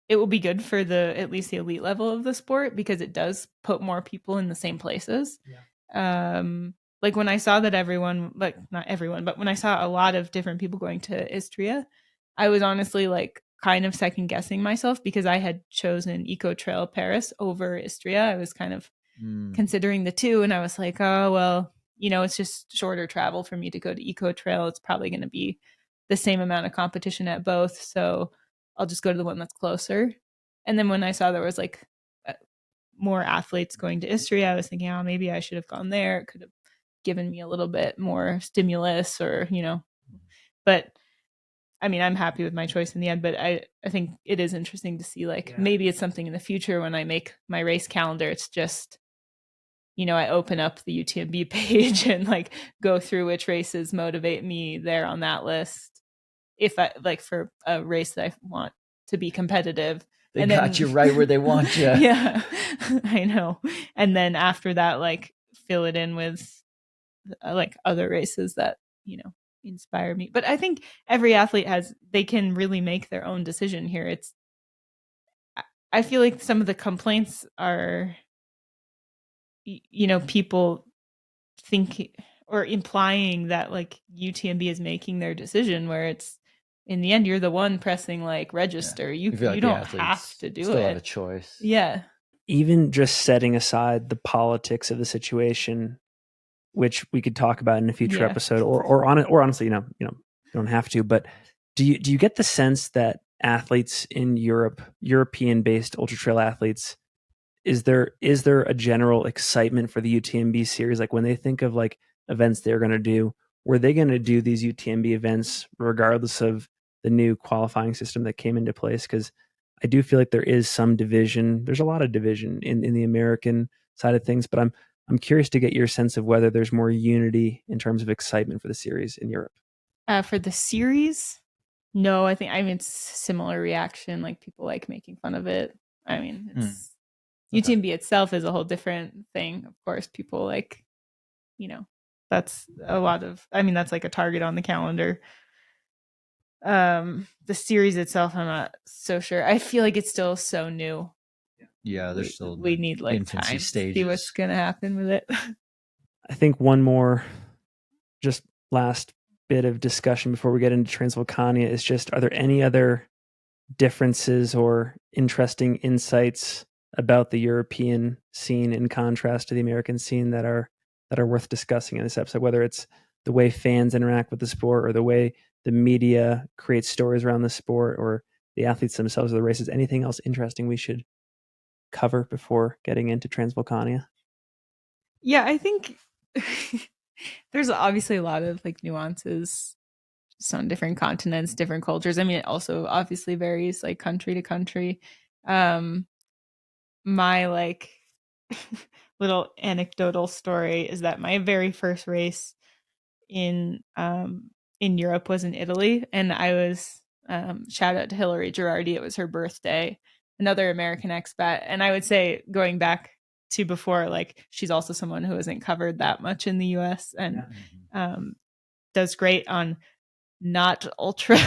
it will be good for at least the elite level of the sport, because it does put more people in the same places. Yeah. Like when I saw that not everyone, but when I saw a lot of different people going to Istria, I was honestly like kind of second guessing myself, because I had chosen Eco Trail Paris over Istria. I was kind of considering the two, and I was like, oh, well, you know, it's just shorter travel for me to go to Eco Trail. It's probably going to be the same amount of competition at both. So I'll just go to the one that's closer. And then when I saw there was like more athletes going to Istria, I was thinking, oh, maybe I should have gone there. It could have given me a little bit more stimulus, or, you know, but I mean, I'm happy with my choice in the end, but I think it is interesting to see like, maybe it's something in the future when I make my race calendar. It's just, you know, I open up the UTMB page and like go through which races motivate me there on that list. If I like for a race that I want to be competitive, they got you right where they want you. Yeah, I know. And then after that, like fill it in with like other races that, you know, inspire me. But I think every athlete they can really make their own decision here. I feel like some of the complaints are, you know, people think or implying that like UTMB is making their decision, where it's, in the end, you're the one pressing like register. Yeah. You don't have to do still it. Have a choice. Yeah. Even just setting aside the politics of the situation, which we could talk about in a future episode, or honestly, you don't have to. But do you get the sense that athletes in European-based ultra trail athletes, is there a general excitement for the UTMB series? Like when they think of like events they're going to do, were they going to do these UTMB events regardless of the new qualifying system that came into place? Because I do feel like there is some division. There's a lot of division in the American side of things, but I'm curious to get your sense of whether there's more unity in terms of excitement for the series in Europe. For the series, no, I mean it's similar reaction. Like people like making fun of it. I mean, it's UTMB itself is a whole different thing. Of course, people like, that's a lot of. I mean, that's like a target on the calendar. The series itself, I'm not so sure. I feel like it's still so new. Yeah, there's still we need like time stages. to see what's gonna happen with it. I think one more, just last bit of discussion before we get into Transvulcania is just: are there any other differences or interesting insights about the European scene in contrast to the American scene that are worth discussing in this episode? Whether it's the way fans interact with the sport, or the way the media creates stories around the sport, or the athletes themselves or the races. Anything else interesting we should cover before getting into Transvulcania? Yeah, I think there's obviously a lot of like nuances just on different continents, different cultures. I mean, it also obviously varies like country to country. My like little anecdotal story is that my very first race in Europe was in Italy, and I was shout out to Hillary Girardi. It was her birthday, another American expat, and I would say going back to before, like she's also someone who isn't covered that much in the U.S. and does great on not ultra.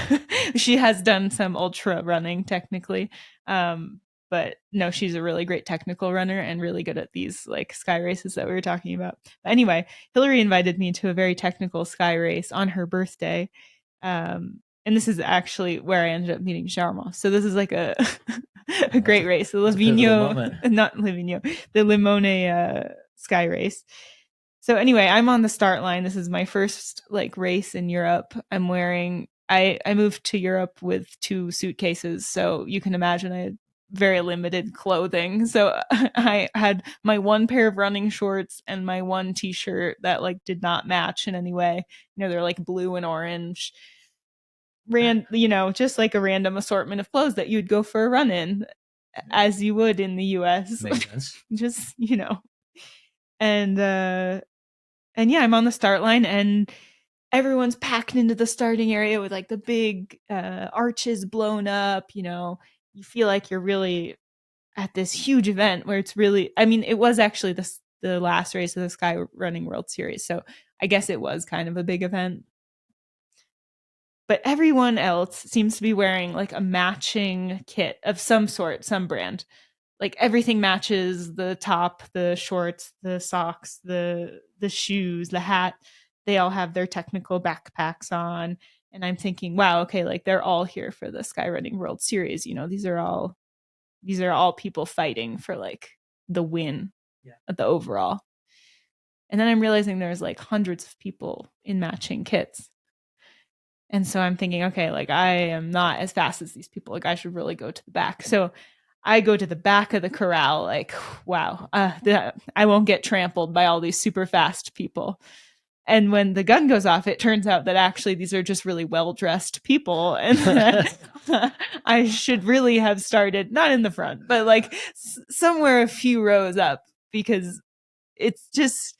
She has done some ultra running technically, but no, she's a really great technical runner and really good at these like sky races that we were talking about. But anyway, Hillary invited me to a very technical sky race on her birthday. And this is actually where I ended up meeting Sharma. So this is like a a great race. The Livigno, not Livigno, the Limone sky race. So anyway, I'm on the start line. This is my first like race in Europe. I moved to Europe with 2 suitcases, so you can imagine I had very limited clothing. So I had my one pair of running shorts and my one t-shirt that like did not match in any way. They're like blue and orange. Just like a random assortment of clothes that you'd go for a run in, as you would in the US. Makes sense. Just, and yeah, I'm on the start line and everyone's packed into the starting area with like the big arches blown up. You feel like you're really at this huge event where it's really, I mean, it was actually the last race of the Sky Running World Series. So I guess it was kind of a big event. But everyone else seems to be wearing like a matching kit of some sort, some brand. Like everything matches: the top, the shorts, the socks, the shoes, the hat. They all have their technical backpacks on. And I'm thinking, wow, okay, like they're all here for the Skyrunning World Series. These are all people fighting for like the win at the overall. And then I'm realizing there's like hundreds of people in matching kits. And so I'm thinking, okay, like I am not as fast as these people. Like I should really go to the back. So I go to the back of the corral, like, wow, I won't get trampled by all these super fast people. And when the gun goes off, it turns out that actually these are just really well-dressed people. And that I should really have started, not in the front, but like somewhere a few rows up, because it's just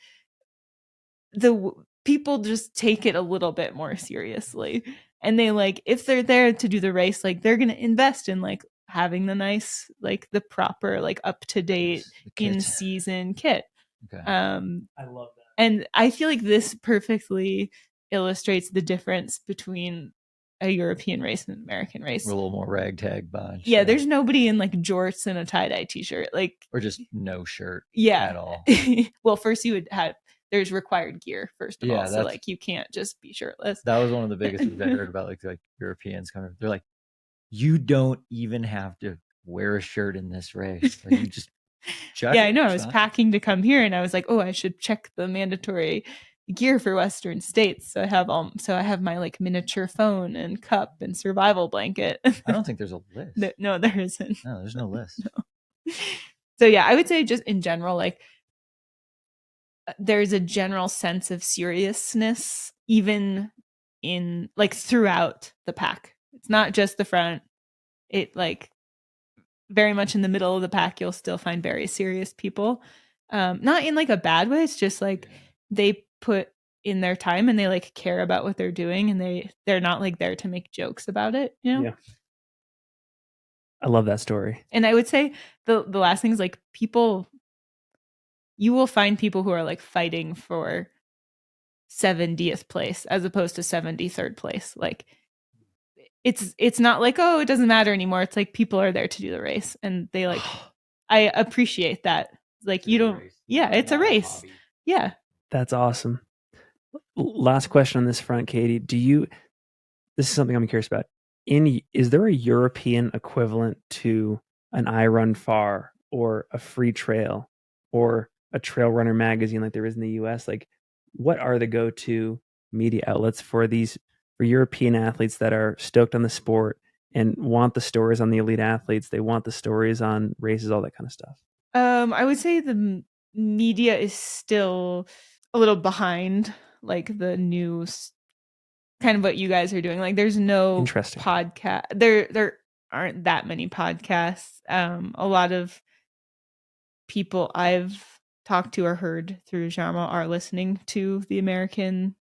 the people just take it a little bit more seriously. And they like, if they're there to do the race, like they're going to invest in like having the nice, like the proper, like up to date in season kit. Okay. I love that. And I feel like this perfectly illustrates the difference between a European race and an American race. We're a little more ragtag bunch. Yeah, there's nobody in like jorts and a tie-dye t-shirt, like, or just no shirt at all. Well, first you would have, there's required gear first of all, so like you can't just be shirtless. That was one of the biggest things I heard about like Europeans coming. They're like, you don't even have to wear a shirt in this race. Like, you just yeah, I know. I was packing to come here, and I was like, oh, I should check the mandatory gear for Western states. So I have my like miniature phone and cup and survival blanket. I don't think there's a list. No, there isn't. No, there's no list. No. So yeah, I would say just in general, like there's a general sense of seriousness even in like throughout the pack. It's not just the front. It like very much in the middle of the pack, you'll still find very serious people. Not in like a bad way. It's just like they put in their time and they like care about what they're doing, and they're not like there to make jokes about it, you know? Yeah. I love that story. And I would say the last thing is like people, you will find people who are like fighting for 70th place as opposed to 73rd place. Like it's not like, oh, it doesn't matter anymore. It's like people are there to do the race, and they like I appreciate that. Like you don't yeah, it's a race. Yeah. That's awesome. Last question on this front, Katie. This is something I'm curious about. Is there a European equivalent to an I Run Far or a Free Trail or a Trail Runner magazine like there is in the US? Like, what are the go-to media outlets for European athletes that are stoked on the sport and want the stories on the elite athletes? They want the stories on races, all that kind of stuff. I would say the media is still a little behind like the news, kind of what you guys are doing. Like there's no Interesting. podcast. There aren't that many podcasts. A lot of people I've talked to or heard through JAMA are listening to the American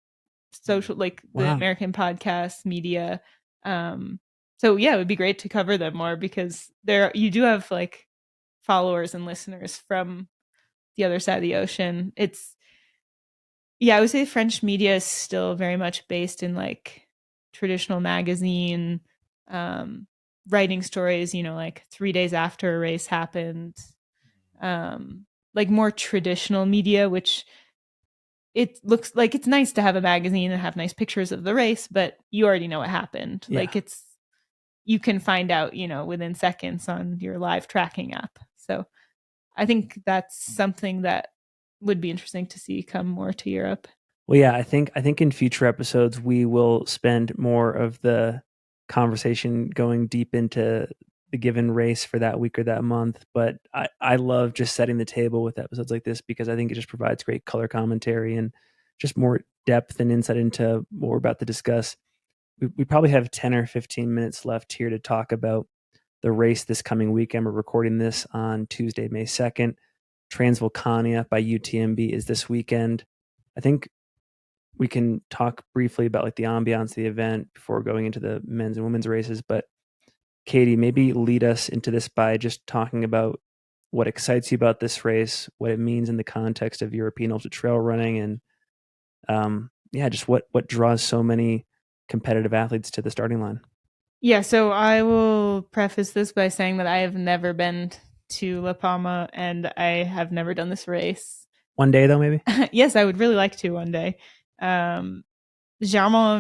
social, like the Wow. American podcast media. So yeah, it would be great to cover them more because you do have like followers and listeners from the other side of the ocean. I would say French media is still very much based in like traditional magazine, writing stories, like 3 days after a race happened, like more traditional media, which it looks like it's nice to have a magazine and have nice pictures of the race, but you already know what happened. Yeah. Like you can find out, within seconds on your live tracking app. So I think that's something that would be interesting to see come more to Europe. Well, yeah, I think in future episodes we will spend more of the conversation going deep into the given race for that week or that month. But I love just setting the table with episodes like this because I think it just provides great color commentary and just more depth and insight into what we're about to discuss. We probably have 10 or 15 minutes left here to talk about the race this coming weekend. We're recording this on Tuesday, May 2nd. Transvulcania by UTMB is this weekend. I think we can talk briefly about like the ambiance of the event before going into the men's and women's races. But Katie, maybe lead us into this by just talking about what excites you about this race, what it means in the context of European ultra trail running, and just what draws so many competitive athletes to the starting line. Yeah, so I will preface this by saying that I have never been to La Palma and I have never done this race. One day, though, maybe? Yes, I would really like to one day. Jaume,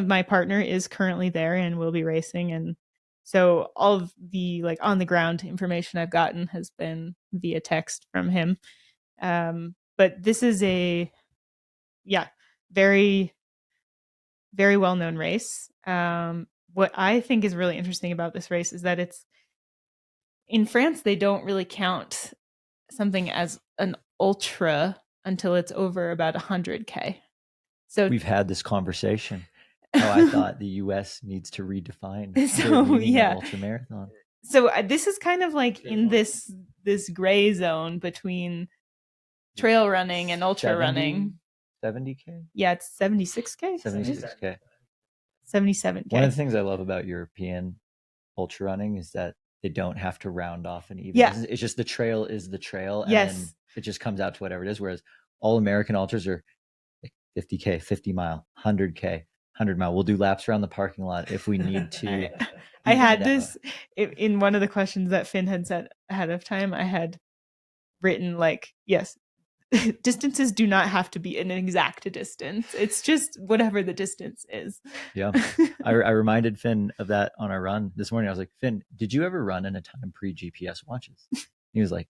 my partner, is currently there and will be racing. And so all of the like on the ground information I've gotten has been via text from him. But this is very, very well-known race. What I think is really interesting about this race is that it's in France, they don't really count something as an ultra until it's over about 100K. So we've had this conversation. I thought the US needs to redefine their meaning of ultra marathon. So this is kind of like in this gray zone between trail running and ultra running. 70K? Yeah, it's 76K. 76K. 77K. One of the things I love about European ultra running is that they don't have to round off and even. Yeah. It's just the trail is the trail. And yes. then it just comes out to whatever it is. Whereas all American ultras are 50K, 50 mile, 100K, 100 mile. We'll do laps around the parking lot if we need to. I had this in one of the questions that Finn had said ahead of time. I had written like, yes, distances do not have to be an exact distance. It's just whatever the distance is. Yeah. I reminded Finn of that on our run this morning. I was like, Finn, did you ever run in a time pre-GPS watches? He was like,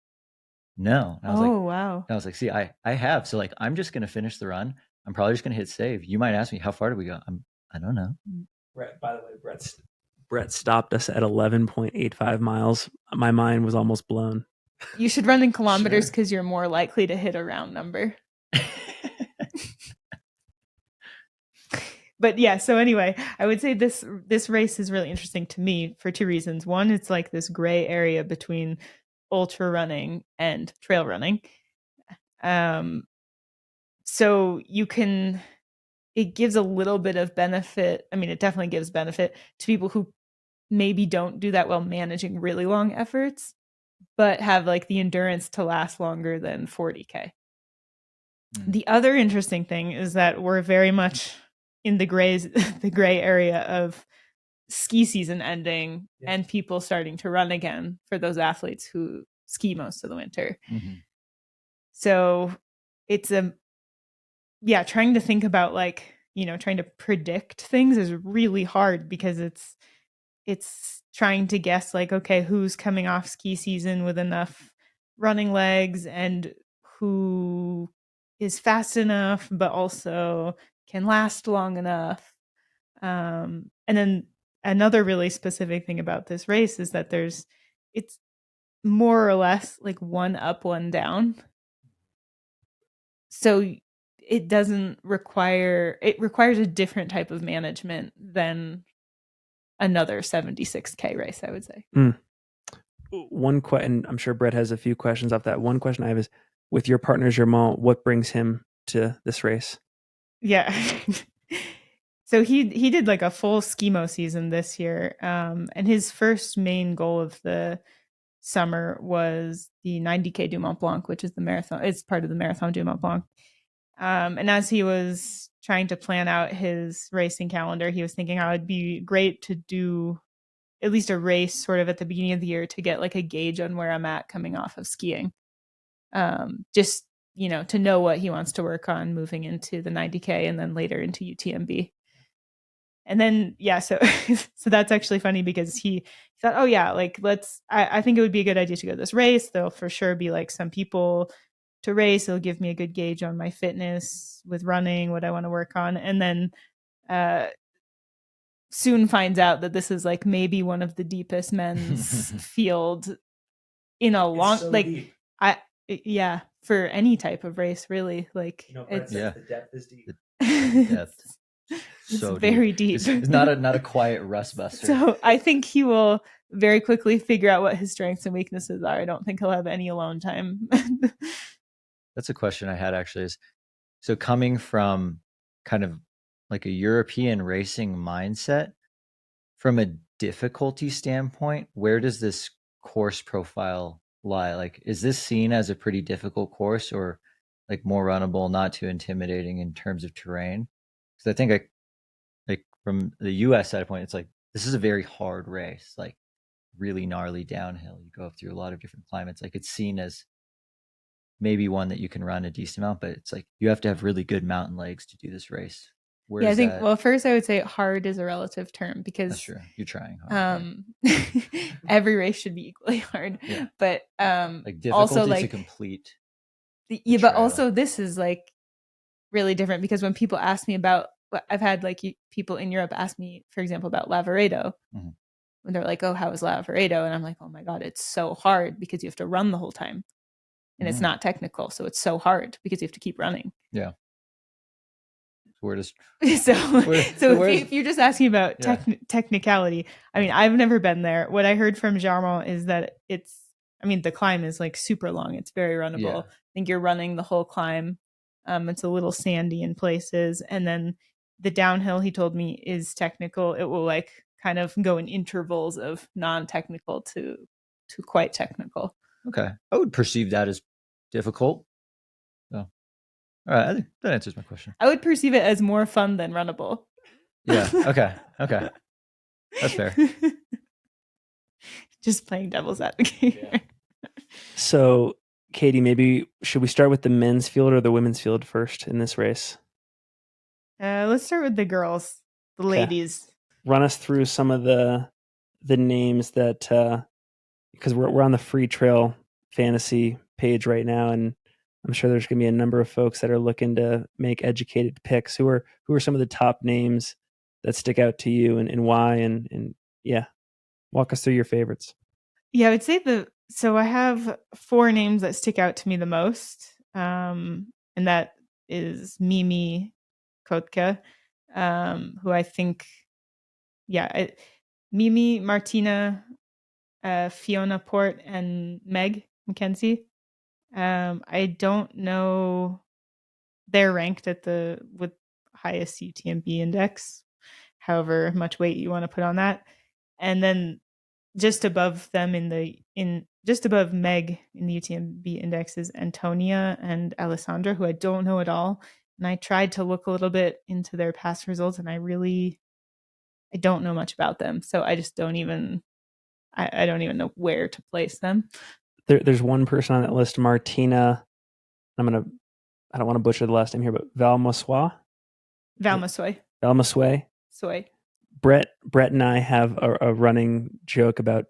no. And I was wow. I was like, see, I have. So like, I'm just going to finish the run. I'm probably just going to hit save. You might ask me, how far did we go? I don't know. By the way, Brett stopped us at 11.85 miles. My mind was almost blown. You should run in kilometers Sure. because you're more likely to hit a round number. But yeah, so anyway, I would say this race is really interesting to me for two reasons. One, it's like this gray area between ultra running and trail running. So it gives a little bit of benefit. I mean, it definitely gives benefit to people who maybe don't do that well managing really long efforts, but have like the endurance to last longer than 40K. The other interesting thing is that we're very much in the gray area of ski season ending and people starting to run again for those athletes who ski most of the winter. Mm-hmm. So it's trying to think about like, trying to predict things is really hard because it's trying to guess like, okay, who's coming off ski season with enough running legs and who is fast enough but also can last long enough. And then another really specific thing about this race is that it's more or less like one up, one down. So it requires a different type of management than another 76K race, I would say. One question, I'm sure Brett has a few questions off that. One question I have is, with your partner Germont, what brings him to this race? Yeah. So he did like a full skimo season this year. And his first main goal of the summer was the 90K du Mont Blanc, which is the marathon. It's part of the Marathon du Mont Blanc. And as he was trying to plan out his racing calendar, he was thinking how it'd be great to do at least a race sort of at the beginning of the year to get like a gauge on where I'm at coming off of skiing. Just, to know what he wants to work on moving into the 90K and then later into UTMB. And then, so that's actually funny because he thought, oh yeah, like I think it would be a good idea to go to this race. There'll for sure be like some people to race. It'll give me a good gauge on my fitness with running, what I want to work on. And then soon finds out that this is like maybe one of the deepest men's field in a long, so like deep. For any type of race, really. Like the depth is deep. The depth. It's so very deep. It's not a quiet rust buster. So I think he will very quickly figure out what his strengths and weaknesses are. I don't think he'll have any alone time. That's a question I had actually, is so coming from kind of like a European racing mindset, from a difficulty standpoint, where does this course profile lie? Like, is this seen as a pretty difficult course, or like more runnable, not too intimidating in terms of terrain? Because I think like from the US side of point, it's like, this is a very hard race, like really gnarly downhill. You go through a lot of different climates. Like, it's seen as maybe one that you can run a decent amount, but it's like you have to have really good mountain legs to do this race. I think, well, first I would say hard is a relative term because that's true. You're trying hard. Every race should be equally hard. Yeah. But like difficulty also like to complete. But also this is like really different because when people ask me about, I've had like people in Europe ask me, for example, about Lavaredo. Mm-hmm. When they're like, oh, how is Lavaredo? And I'm like, oh my God, it's so hard because you have to run the whole time. And it's not technical. So it's so hard because you have to keep running. Yeah. If you're just asking about technicality, I mean, I've never been there. What I heard from Jarmo is that the climb is like super long. It's very runnable. Yeah. I think you're running the whole climb. It's a little sandy in places. And then the downhill, he told me, is technical. It will like kind of go in intervals of non-technical to quite technical. Okay. I would perceive that as difficult. So, all right. I think that answers my question. I would perceive it as more fun than runnable. Yeah. Okay. That's fair. Just playing devil's advocate. Yeah. So, Katie, maybe should we start with the men's field or the women's field first in this race? Let's start with the girls, the ladies. Run us through some of the names that, because we're on the Free Trail Fantasy page right now, and I'm sure there's going to be a number of folks that are looking to make educated picks. Who are some of the top names that stick out to you, and why? And walk us through your favorites. Yeah, I would say So I have 4 names that stick out to me the most, and that is Mimi Kotka, who I think, Mimi, Martina, Fiona Port, and Meg McKenzie. I don't know. They're ranked at the with highest UTMB index, however much weight you want to put on that. And then just above them in just above Meg in the UTMB index is Antonia and Alessandra, who I don't know at all. And I tried to look a little bit into their past results, and I don't know much about them. So I just don't even I don't even know where to place them. There's one person on that list, Martina. I don't want to butcher the last name here, but Valmassois. Valmasoy. Valmassoy. Soy. Brett and I have a running joke about,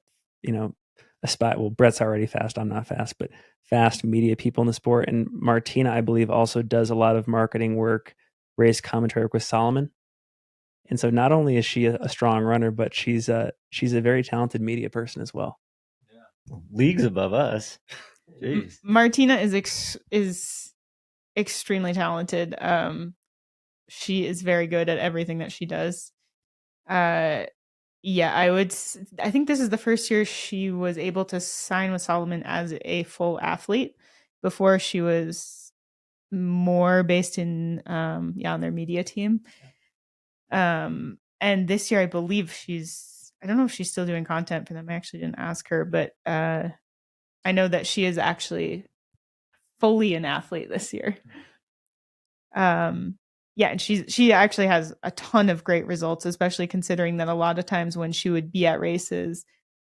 a spot. Well, Brett's already fast. I'm not fast, but fast media people in the sport. And Martina, I believe, also does a lot of marketing work, race commentary work with Solomon. And so not only is she a strong runner, but she's a very talented media person as well. Yeah. Leagues above us. Jeez. Martina is extremely talented. She is very good at everything that she does. I think this is the first year she was able to sign with Solomon as a full athlete. Before, she was more based in on their media team. And this year I believe I don't know if she's still doing content for them. I actually didn't ask her, but I know that she is actually fully an athlete this year. And she actually has a ton of great results, especially considering that a lot of times when she would be at races,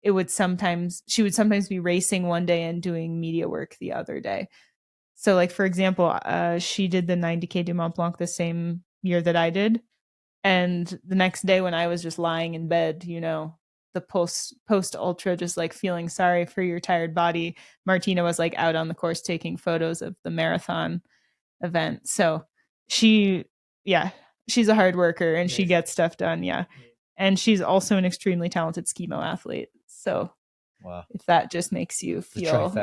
she would sometimes be racing one day and doing media work the other day. So, like, for example, she did the 90K du Mont Blanc the same year that I did. And the next day when I was just lying in bed, the post ultra, just like feeling sorry for your tired body, Martina was like out on the course taking photos of the marathon event. So she's a hard worker and she gets stuff done. Yeah. And she's also an extremely talented skimo athlete. So wow, if that just makes you feel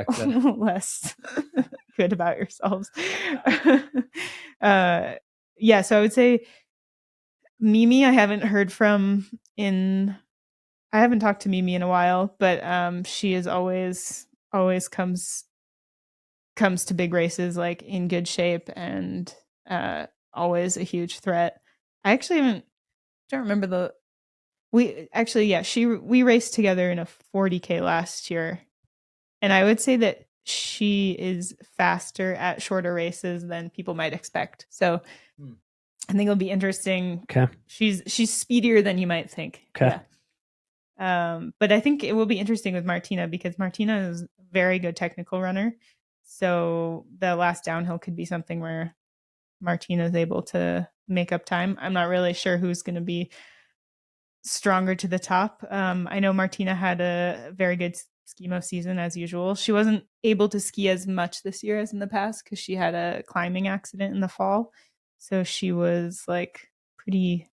less good about yourselves. So I would say Mimi, I haven't heard from I haven't talked to Mimi in a while, but she is always comes to big races like in good shape and always a huge threat. I actually don't remember we raced together in a 40K last year, and I would say that she is faster at shorter races than people might expect. So I think it'll be interesting. Okay. She's speedier than you might think. Okay. Yeah. But I think it will be interesting with Martina because Martina is a very good technical runner. So the last downhill could be something where Martina is able to make up time. I'm not really sure who's going to be stronger to the top. I know Martina had a very good skimo season as usual. She wasn't able to ski as much this year as in the past because she had a climbing accident in the fall. So she was like pretty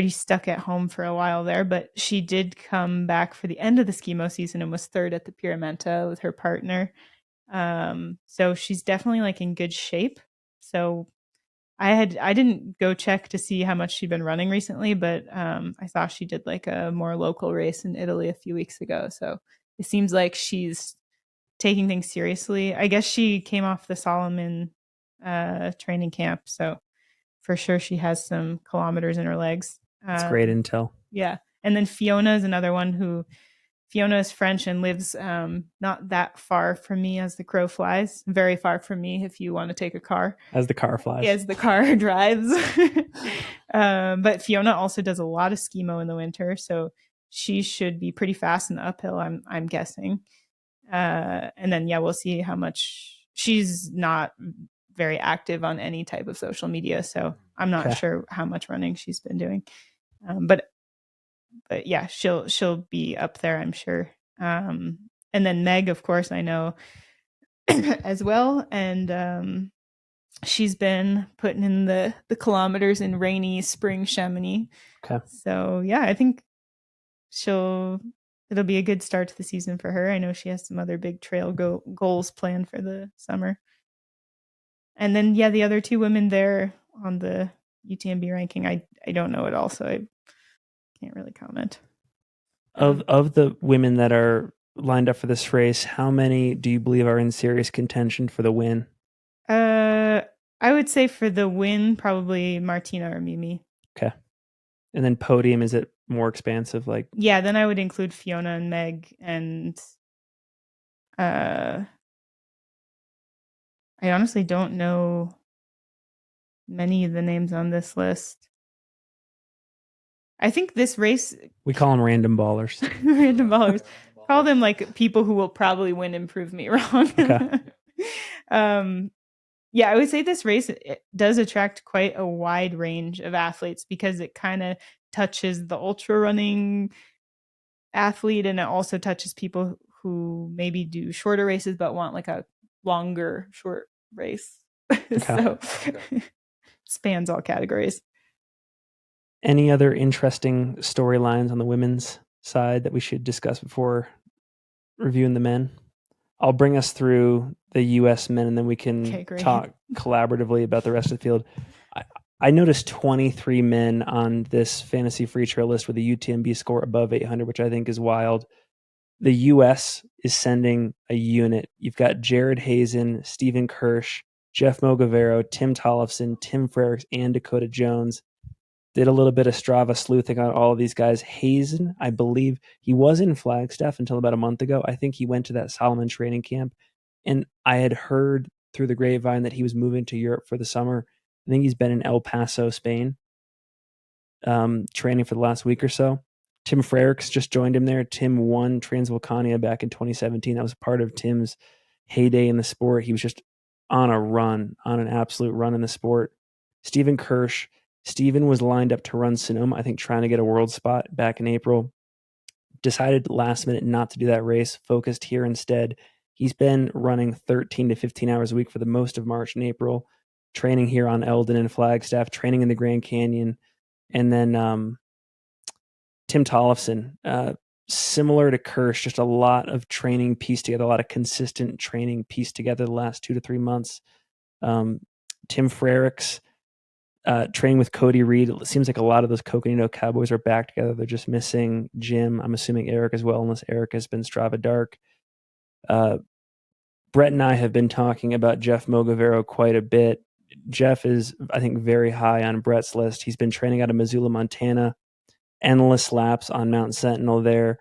stuck at home for a while there, but she did come back for the end of the skimo season and was third at the Pyramenta with her partner. So she's definitely like in good shape. So I didn't go check to see how much she'd been running recently, but I saw she did like a more local race in Italy a few weeks ago. So it seems like she's taking things seriously. I guess she came off the Solomon training camp, so for sure she has some kilometers in her legs. That's great intel. Yeah. And then Fiona is another one Fiona is French and lives not that far from me as the crow flies. Very far from me if you want to take a car. As the car flies. As the car drives. But Fiona also does a lot of skimo in the winter, so she should be pretty fast in the uphill, I'm guessing. And then we'll see how much. She's not very active on any type of social media, so I'm not sure how much running she's been doing. But yeah, she'll be up there, I'm sure. And then Meg, of course, I know as well, and she's been putting in the kilometers in rainy spring Chamonix. Okay. So yeah, I think she'll it'll be a good start to the season for her. I know she has some other big trail goals planned for the summer. And then, yeah, the other two women there on the UTMB ranking, I don't know at all, so I can't really comment. Of the women that are lined up for this race, how many do you believe are in serious contention for the win? I would say for the win, probably Martina or Mimi. Okay. And then podium, is it more expansive? Like, yeah, then I would include Fiona and Meg, and I honestly don't know many of the names on this list. I think this race, we call them random ballers. random ballers, call them like people who will probably win and prove me wrong. Okay. Yeah, I would say this race it does attract quite a wide range of athletes because it kind of touches the ultra running athlete, and it also touches people who maybe do shorter races but want like a longer short race. So spans all categories. Any other interesting storylines on the women's side that we should discuss before reviewing the men? I'll bring us through the U.S. men, and then we can talk collaboratively about the rest of the field. I noticed 23 men on this fantasy free trail list with a UTMB score above 800, which I think is wild. The U.S. is sending a unit. You've got Jared Hazen, Stephen Kirsch, Jeff Mogavero, Tim Tollefson, Tim Frerichs, and Dakota Jones. Did a little bit of Strava sleuthing on all of these guys. Hazen, I believe he was in Flagstaff until about a month ago. I think he went to that Solomon training camp. And I had heard through the grapevine that he was moving to Europe for the summer. I think he's been in El Paso, Spain, training for the last week or so. Tim Frerichs just joined him there. Tim won Transvulcania back in 2017. That was part of Tim's heyday in the sport. He was just on an absolute run in the sport. Stephen Kirsch. Stephen was lined up to run Sonoma, I think trying to get a world spot back in April. Decided last minute not to do that race, focused here instead. He's been running 13 to 15 hours a week for the most of March and April, training here on Eldon and Flagstaff, training in the Grand Canyon. And then Tim Tollefson, similar to Kirsch, just a lot of training pieced together, a lot of consistent training pieced together the last 2 to 3 months. Tim Frerichs, training with Cody Reed. It seems like a lot of those Coconino Cowboys are back together. They're just missing Jim. I'm assuming Eric as well, unless Eric has been Strava Dark. Brett and I have been talking about Jeff Mogavero quite a bit. Jeff is, I think, very high on Brett's list. He's been training out of Missoula, Montana. Endless laps on Mount Sentinel there.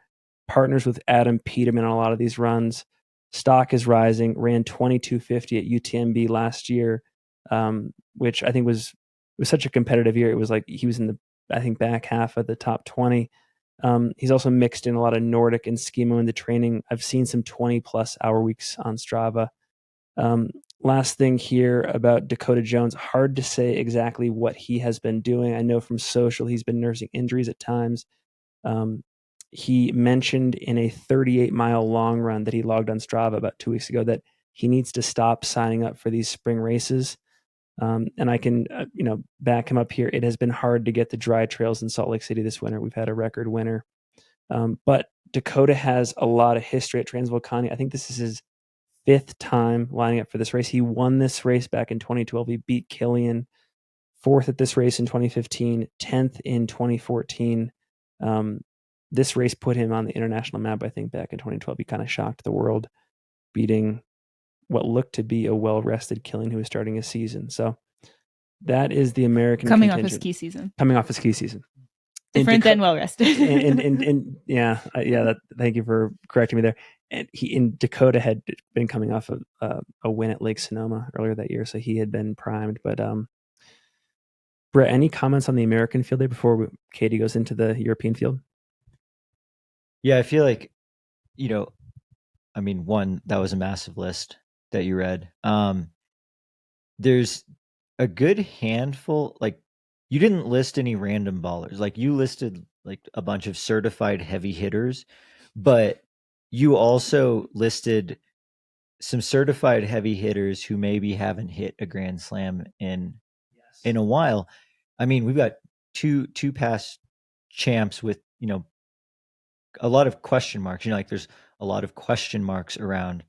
Partners with Adam Peterman on a lot of these runs. Stock is rising. Ran 22:50 at UTMB last year, which I think was such a competitive year. It was like he was in the, I think, back half of the top 20. He's also mixed in a lot of Nordic and Skimo into training. I've seen some 20+ hour weeks on Strava. Last thing here about Dakota Jones, hard to say exactly what he has been doing. I know from social he's been nursing injuries at times. He mentioned in a 38-mile long run that he logged on Strava about 2 weeks ago that he needs to stop signing up for these spring races. And I can, back him up here. It has been hard to get the dry trails in Salt Lake City this winter. We've had a record winter. But Dakota has a lot of history at Transvulcania. I think this is his 5th time lining up for this race. He won this race back in 2012. He beat Killian, 4th at this race in 2015, 10th in 2014. This race put him on the international map, I think, back in 2012. He kind of shocked the world, beating what looked to be a well-rested Killian who was starting his season. So that is the American coming contingent. off his ski season. Different than well-rested. and thank you for correcting me there. And he in Dakota had been coming off of a win at Lake Sonoma earlier that year, so he had been primed. But Brett, any comments on the American field day before Katie goes into the European field? Yeah, I feel like, one, that was a massive list that you read. There's a good handful, like you didn't list any random ballers. Like you listed like a bunch of certified heavy hitters, but you also listed some certified heavy hitters who maybe haven't hit a Grand Slam in a while. I mean, we've got two past champs with, a lot of question marks. Like there's a lot of question marks around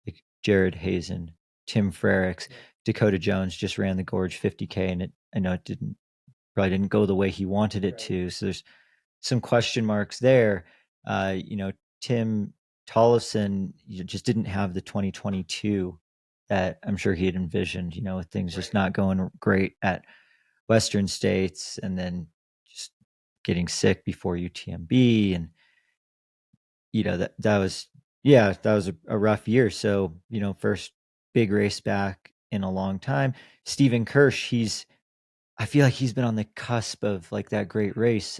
like Jared Hazen, Tim Frericks, Dakota Jones just ran the Gorge 50K, and I know it probably didn't go the way he wanted it to. So there's some question marks there. Tim Tollefson just didn't have the 2022 that I'm sure he had envisioned, with things just not going great at Western States, and then just getting sick before UTMB. And, that was a rough year. So, first big race back in a long time. Stephen Kirsch, I feel like he's been on the cusp of like that great race.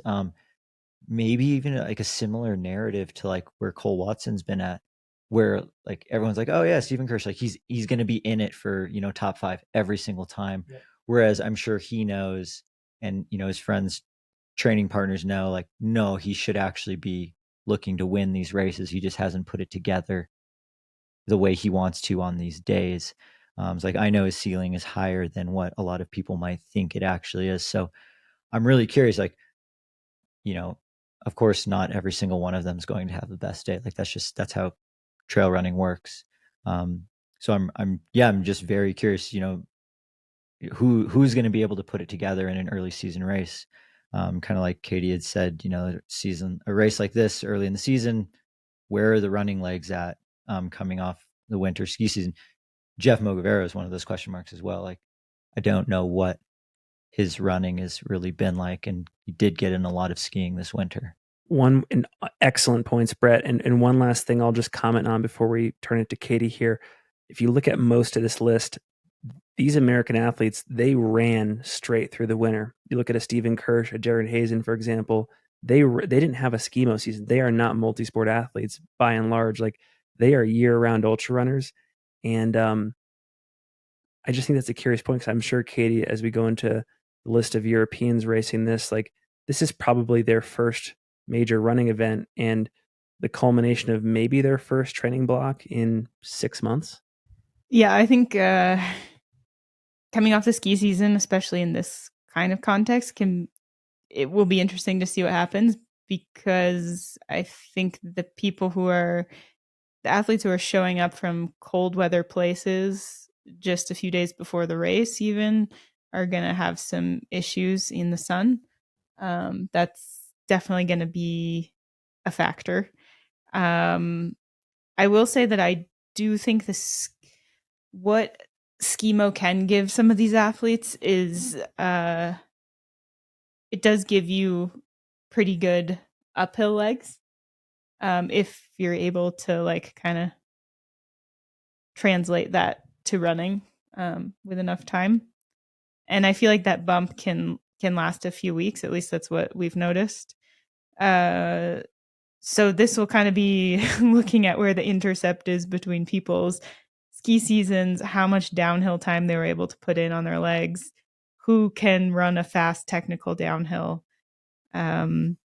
Maybe even like a similar narrative to like where Cole Watson's been at, where like everyone's like, oh yeah, Stephen Kirsch, like he's going to be in it for, top 5 every single time. Yeah. Whereas I'm sure he knows, and, his friends, training partners know, like, no, he should actually be looking to win these races. He just hasn't put it together the way he wants to on these days. It's like, I know his ceiling is higher than what a lot of people might think it actually is. So I'm really curious, like, of course, not every single one of them is going to have the best day. Like that's how trail running works. So I'm just very curious, who's going to be able to put it together in an early season race. Kind of like Katie had said, a race like this early in the season, where are the running legs at, coming off the winter ski season? Jeff Mogavero is one of those question marks as well. Like, I don't know what his running has really been like, and he did get in a lot of skiing this winter. Excellent points, Brett. And one last thing I'll just comment on before we turn it to Katie here. If you look at most of this list, these American athletes, they ran straight through the winter. You look at a Stephen Kirsch, a Jared Hazen, for example, they didn't have a skimo season. They are not multi-sport athletes by and large. Like, they are year-round ultra runners. And I just think that's a curious point, because I'm sure, Katie, as we go into the list of Europeans racing this, like, this is probably their first major running event and the culmination of maybe their first training block in 6 months. Yeah, I think coming off the ski season, especially in this kind of context, it will be interesting to see what happens, because I think the athletes who are showing up from cold weather places just a few days before the race even are going to have some issues in the sun. That's definitely going to be a factor. I will say that I do think what skimo can give some of these athletes is it does give you pretty good uphill legs, if you're able to like kind of translate that to running with enough time. And I feel like that bump can last a few weeks. At least that's what we've noticed. So this will kind of be looking at where the intercept is between people's ski seasons, how much downhill time they were able to put in on their legs, who can run a fast technical downhill. And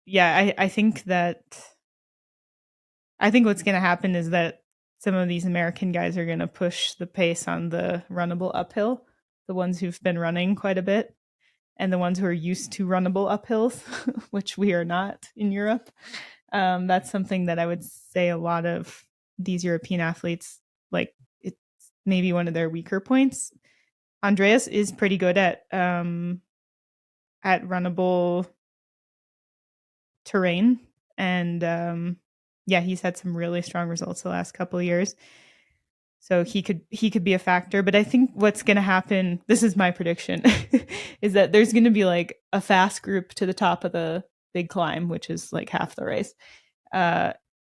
yeah, I think what's going to happen is that some of these American guys are going to push the pace on the runnable uphill, the ones who've been running quite a bit, and the ones who are used to runnable uphills, which we are not in Europe. That's something that I would say a lot of these European athletes, like, it's maybe one of their weaker points. Andreas is pretty good at runnable terrain, and yeah, he's had some really strong results the last couple of years. So he could be a factor. But I think what's going to happen, this is my prediction, is that there's going to be like a fast group to the top of the big climb, which is like half the race.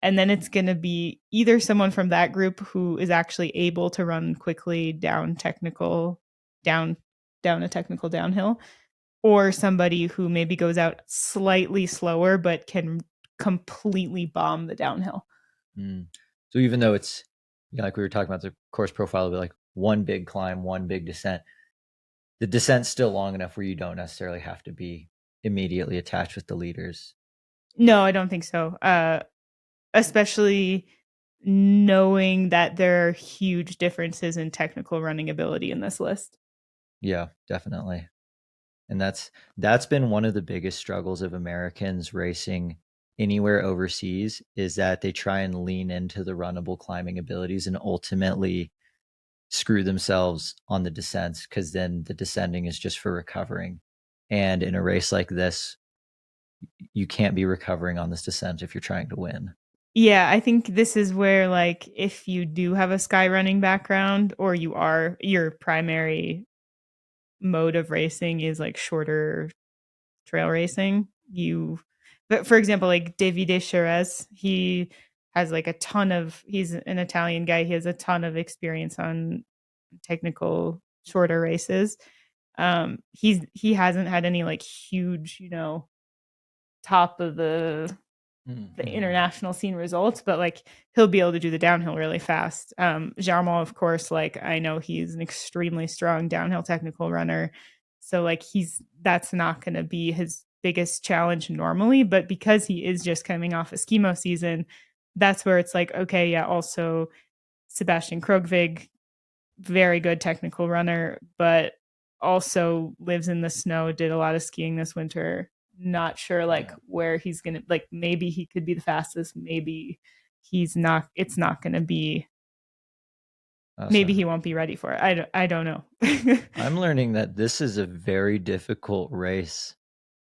And then it's going to be either someone from that group who is actually able to run quickly down a technical downhill, or somebody who maybe goes out slightly slower but can completely bomb the downhill. So even though it's, like we were talking about, the course profile will be like one big climb, one big descent, the descent's still long enough where you don't necessarily have to be immediately attached with the leaders. No, I don't think so. Especially knowing that there are huge differences in technical running ability in this list. Yeah, definitely. And that's been one of the biggest struggles of Americans racing anywhere overseas, is that they try and lean into the runnable climbing abilities and ultimately screw themselves on the descents, because then the descending is just for recovering. And in a race like this, you can't be recovering on this descent if you're trying to win. Yeah, I think this is where, like, if you do have a sky running background, or your primary mode of racing is like shorter trail racing, but for example, like Davide Cherez, he has like he's an Italian guy. He has a ton of experience on technical shorter races. He hasn't had any like huge, top of the international scene results, but like he'll be able to do the downhill really fast. Jarmo, of course, like I know he's an extremely strong downhill technical runner. So like that's not going to be his biggest challenge normally, but because he is just coming off a skimo season, that's where it's like, okay, yeah, also Sebastian Krogvig, very good technical runner, but also lives in the snow, did a lot of skiing this winter. Not sure like where he's gonna, like, maybe he could be the fastest, maybe he's not, it's not gonna be, maybe he won't be ready for it. I don't know. I'm learning that this is a very difficult race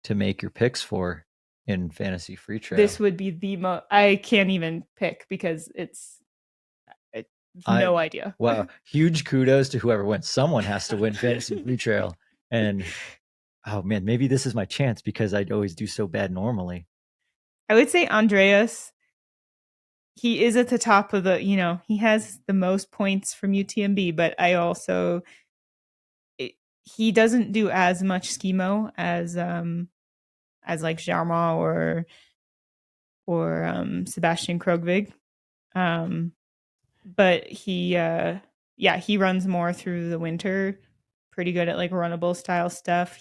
to make your picks for in fantasy free trail. This would be I can't even pick because it's no idea. Wow, huge kudos to whoever wins. Someone has to win fantasy free trail. And oh man, maybe this is my chance because I'd always do so bad normally. I would say Andreas, he is at the top of he has the most points from UTMB, but he doesn't do as much skimo as like Jarmo or Sebastian Krogvig. But he runs more through the winter, pretty good at like runnable style stuff.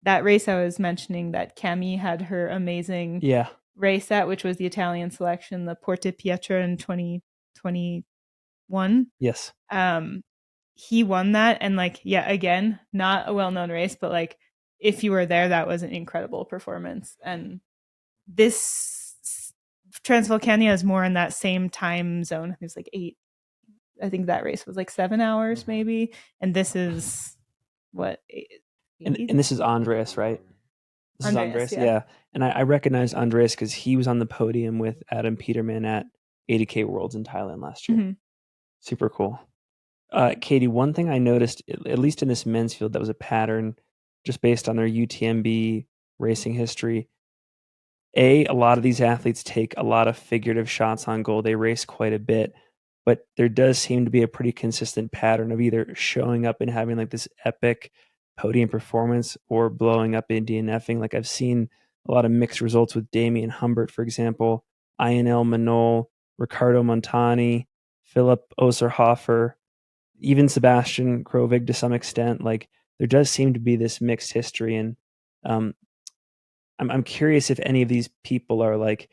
That race I was mentioning that Cami had her amazing race at, which was the Italian selection, the Porte Pietra in 2021. Yes. He won that, and like, yeah, again, not a well-known race, but like if you were there, that was an incredible performance. And this Transvulcania is more in that same time zone. It was like 8. I think that race was like 7 hours maybe, and this is what 8, and this is Andreas, right? This is Andreas, yeah. yeah. And I recognize Andreas because he was on the podium with Adam Peterman at 80K Worlds in Thailand last year. Mm-hmm. Super cool. Katie, one thing I noticed, at least in this men's field, that was a pattern just based on their UTMB racing history. A lot of these athletes take a lot of figurative shots on goal. They race quite a bit, but there does seem to be a pretty consistent pattern of either showing up and having like this epic podium performance or blowing up in DNFing. Like I've seen a lot of mixed results with Damian Humbert, for example, Ionel Manol, Ricardo Montani, Philip Oserhofer, even Sebastian Krovig to some extent. Like there does seem to be this mixed history, and um, I'm curious if any of these people are like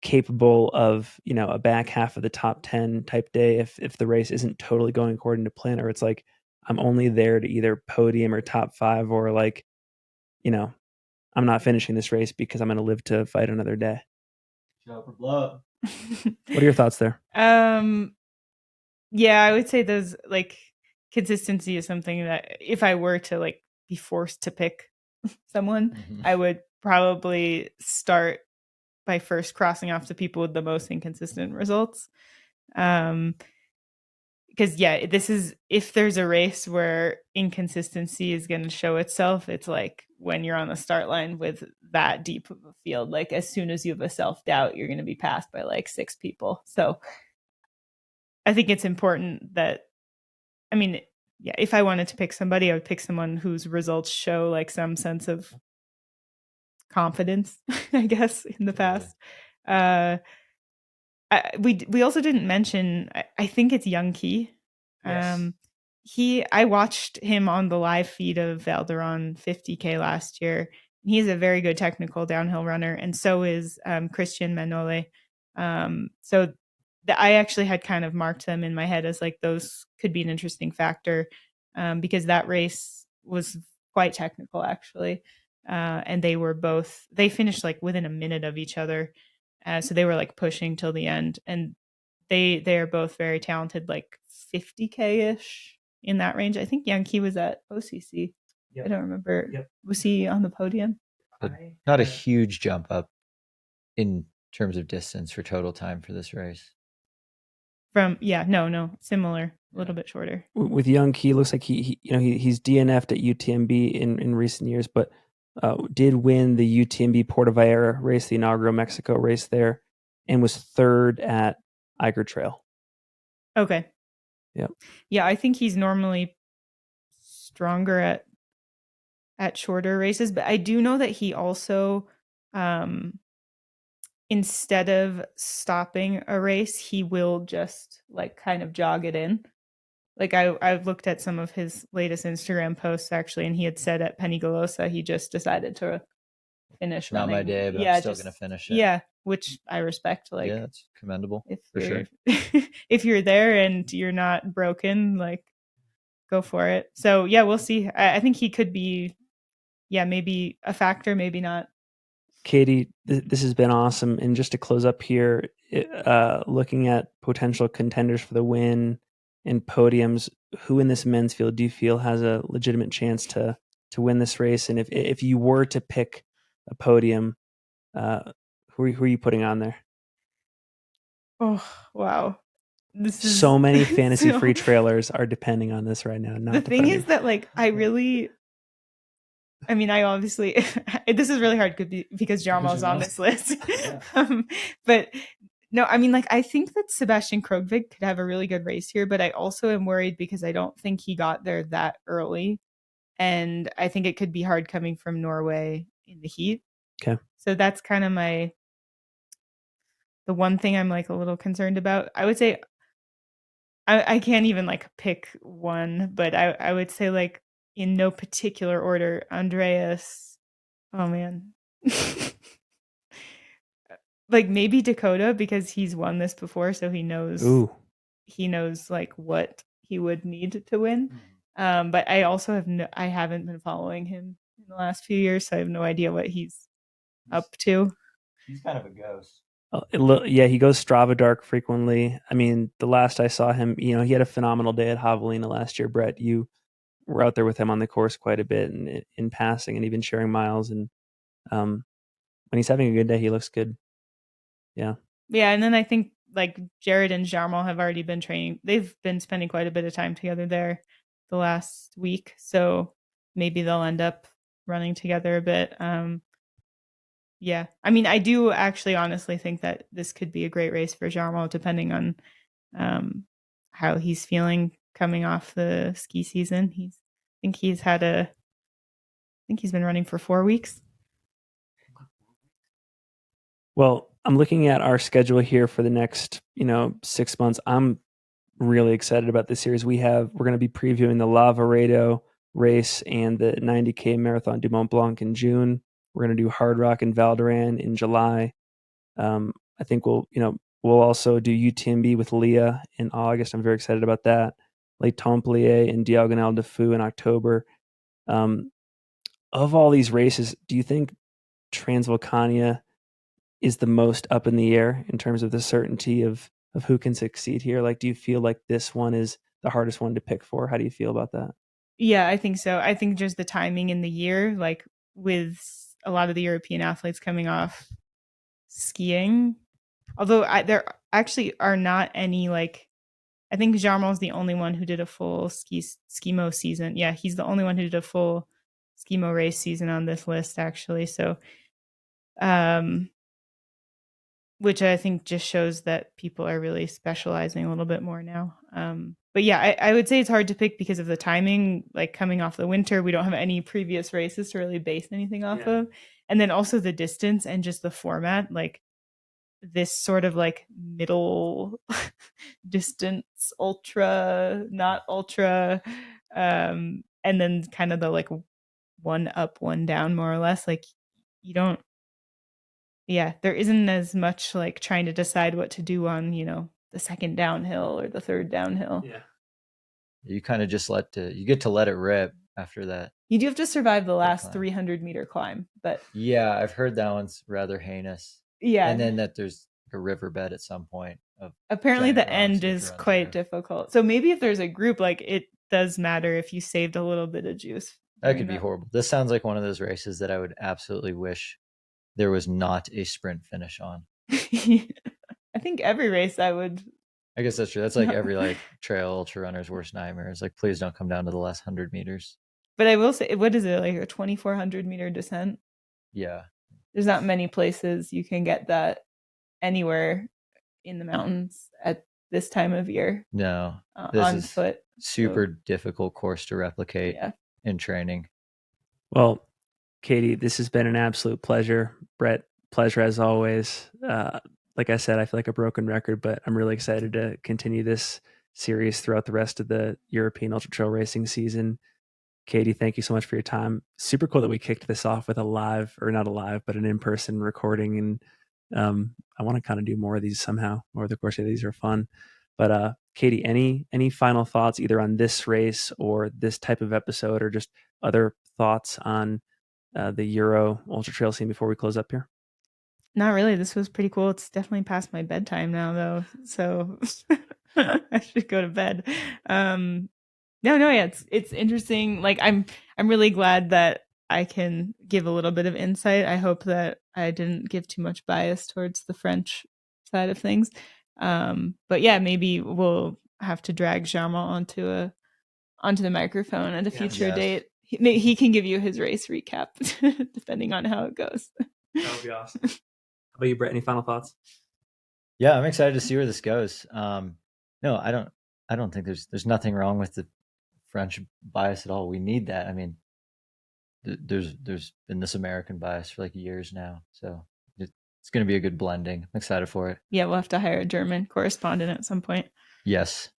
capable of, a back half of the top 10 type day if the race isn't totally going according to plan, or it's like I'm only there to either podium or top 5, or like, I'm not finishing this race because I'm going to live to fight another day. Show up or blow up. What are your thoughts there? Yeah, I would say those, like, consistency is something that if I were to like be forced to pick someone, I would probably start by first crossing off the people with the most inconsistent results. Because this is, if there's a race where inconsistency is going to show itself, it's like when you're on the start line with that deep of a field. Like as soon as you have a self-doubt, you're going to be passed by like 6 people. So I think it's important that, if I wanted to pick somebody, I would pick someone whose results show like some sense of confidence, I guess, in the past. We also didn't mention, I think it's Young Ki. Yes. I watched him on the live feed of Valderon 50K last year. He's a very good technical downhill runner, and so is Christian Manole. So I actually had kind of marked them in my head as like those could be an interesting factor, because that race was quite technical actually. And they finished like within a minute of each other. So they were like pushing till the end, and they are both very talented, like 50K ish in that range. I think Yankee was at OCC. Yep. I don't remember. Yep. Was he on the podium? Not a huge jump up in terms of distance for total time for this race. No, similar, a little bit shorter. With Yankee, looks like he's DNF'd at UTMB in recent years, but did win the UTMB Puerto Vallarta race, the inaugural Mexico race there, and was third at Eiger Trail. Okay. Yep. Yeah, I think he's normally stronger at shorter races, but I do know that he also, instead of stopping a race, he will just like kind of jog it in. Like I've looked at some of his latest Instagram posts actually, and he had said at Penigolosa he just decided to finish Not running. my day, but I'm still going to finish it. Yeah, which I respect. Like, yeah, that's commendable for sure. If you're there and you're not broken, like, go for it. So yeah, we'll see. I think he could be, maybe a factor, maybe not. Katie, this has been awesome. And just to close up here, looking at potential contenders for the win and podiums, who in this men's field do you feel has a legitimate chance to win this race? And if you were to pick a podium, who are you putting on there? Oh, wow. So many fantasy free trailers are depending on this right now. The thing is that, like, I obviously, this is really hard because Jarmo's on this list. Yeah. But no, I think that Sebastian Krogvig could have a really good race here, but I also am worried because I don't think he got there that early. And I think it could be hard coming from Norway in the heat. Okay. So that's kind of the one thing I'm like a little concerned about. I would say I can't even like pick one, but I would say, like, in no particular order, Andreas. Oh man. Like maybe Dakota, because he's won this before, so he knows. Ooh. He knows like what he would need to win. But I also I haven't been following him in the last few years, so I have no idea what he's up to. He's kind of a ghost. Yeah, he goes Strava Dark frequently. I mean, the last I saw him, he had a phenomenal day at Javelina last year. Brett, you were out there with him on the course quite a bit and in passing and even sharing miles. And when he's having a good day, he looks good. Yeah. Yeah, and then I think like Jared and Jarmo have already been training. They've been spending quite a bit of time together there the last week, so maybe they'll end up running together a bit. Yeah, I do actually honestly think that this could be a great race for Jarmo, depending on how he's feeling coming off the ski season. I think he's been running for 4 weeks. Well, I'm looking at our schedule here for the next, 6 months. I'm really excited about this series. We're going to be previewing the Lavaredo race and the 90K Marathon du Mont Blanc in June. We're going to do Hard Rock and Val d'Aran in July. I think we'll also do UTMB with Leah in August. I'm very excited about that. Les Templiers and Diagonale de Fou in October. Of all these races, do you think Transvulcania is the most up in the air in terms of the certainty of who can succeed here? Like, do you feel like this one is the hardest one to pick for? How do you feel about that? Yeah, I think so. I think just the timing in the year, like with a lot of the European athletes coming off skiing, although there actually are not any, like, I think Jarmo's the only one who did a full skimo season. Yeah, he's the only one who did a full skimo race season on this list, actually. So, which I think just shows that people are really specializing a little bit more now. But yeah, I would say it's hard to pick because of the timing, like coming off the winter. We don't have any previous races to really base anything off of. And then also the distance and just the format, like this sort of like middle distance, ultra, not ultra. And then kind of the like one up, one down, more or less. Like you don't, there isn't as much like trying to decide what to do on, the second downhill or the third downhill. Yeah. You kind of just you get to let it rip after that You do have to survive the last climb. 300-meter climb, but Yeah, I've heard that one's rather heinous. yeah. And then that there's a riverbed at some point. Apparently giant the rocks end you have to is run quite through. difficult. So maybe if there's a group, like it does matter if you saved a little bit of juice. That could be horrible. This sounds like one of those races that I would absolutely wish there was not a sprint finish on. I think every race I would. I guess that's true. That's like every like trail ultra runner's worst nightmare. Is like, please don't come down to the last 100 meters. But I will say, what is it, like a 2,400-meter descent? Yeah. There's not many places you can get that anywhere in the mountains at this time of year. No, this on is foot. super difficult course to replicate Yeah. in training. Well, Katie, this has been an absolute pleasure. Brett, pleasure as always. Like I said, I feel like a broken record, but I'm really excited to continue this series throughout the rest of the European Ultra Trail racing season. Katie, thank you so much for your time. Super cool that we kicked this off with a live, or not a live, but an in-person recording. And I want to kind of do more of these somehow over the course of these are fun. But Katie, any final thoughts either on this race or this type of episode, or just other thoughts on the Euro Ultra Trail scene before we close up here? Not really. This was pretty cool. It's definitely past my bedtime now, though, so I should go to bed. No, yeah, it's interesting. Like I'm really glad that I can give a little bit of insight. I hope that I didn't give too much bias towards the French side of things. But yeah, maybe we'll have to drag Germain onto the microphone at a future date. He can give you his race recap, depending on how it goes. That would be awesome. How about you, Brett? Any final thoughts? Yeah, I'm excited to see where this goes. No, I don't think there's nothing wrong with the French bias at all. We need that. I mean, there's been this American bias for like years now, so it's going to be a good blending. I'm excited for it. Yeah, we'll have to hire a German correspondent at some point. Yes.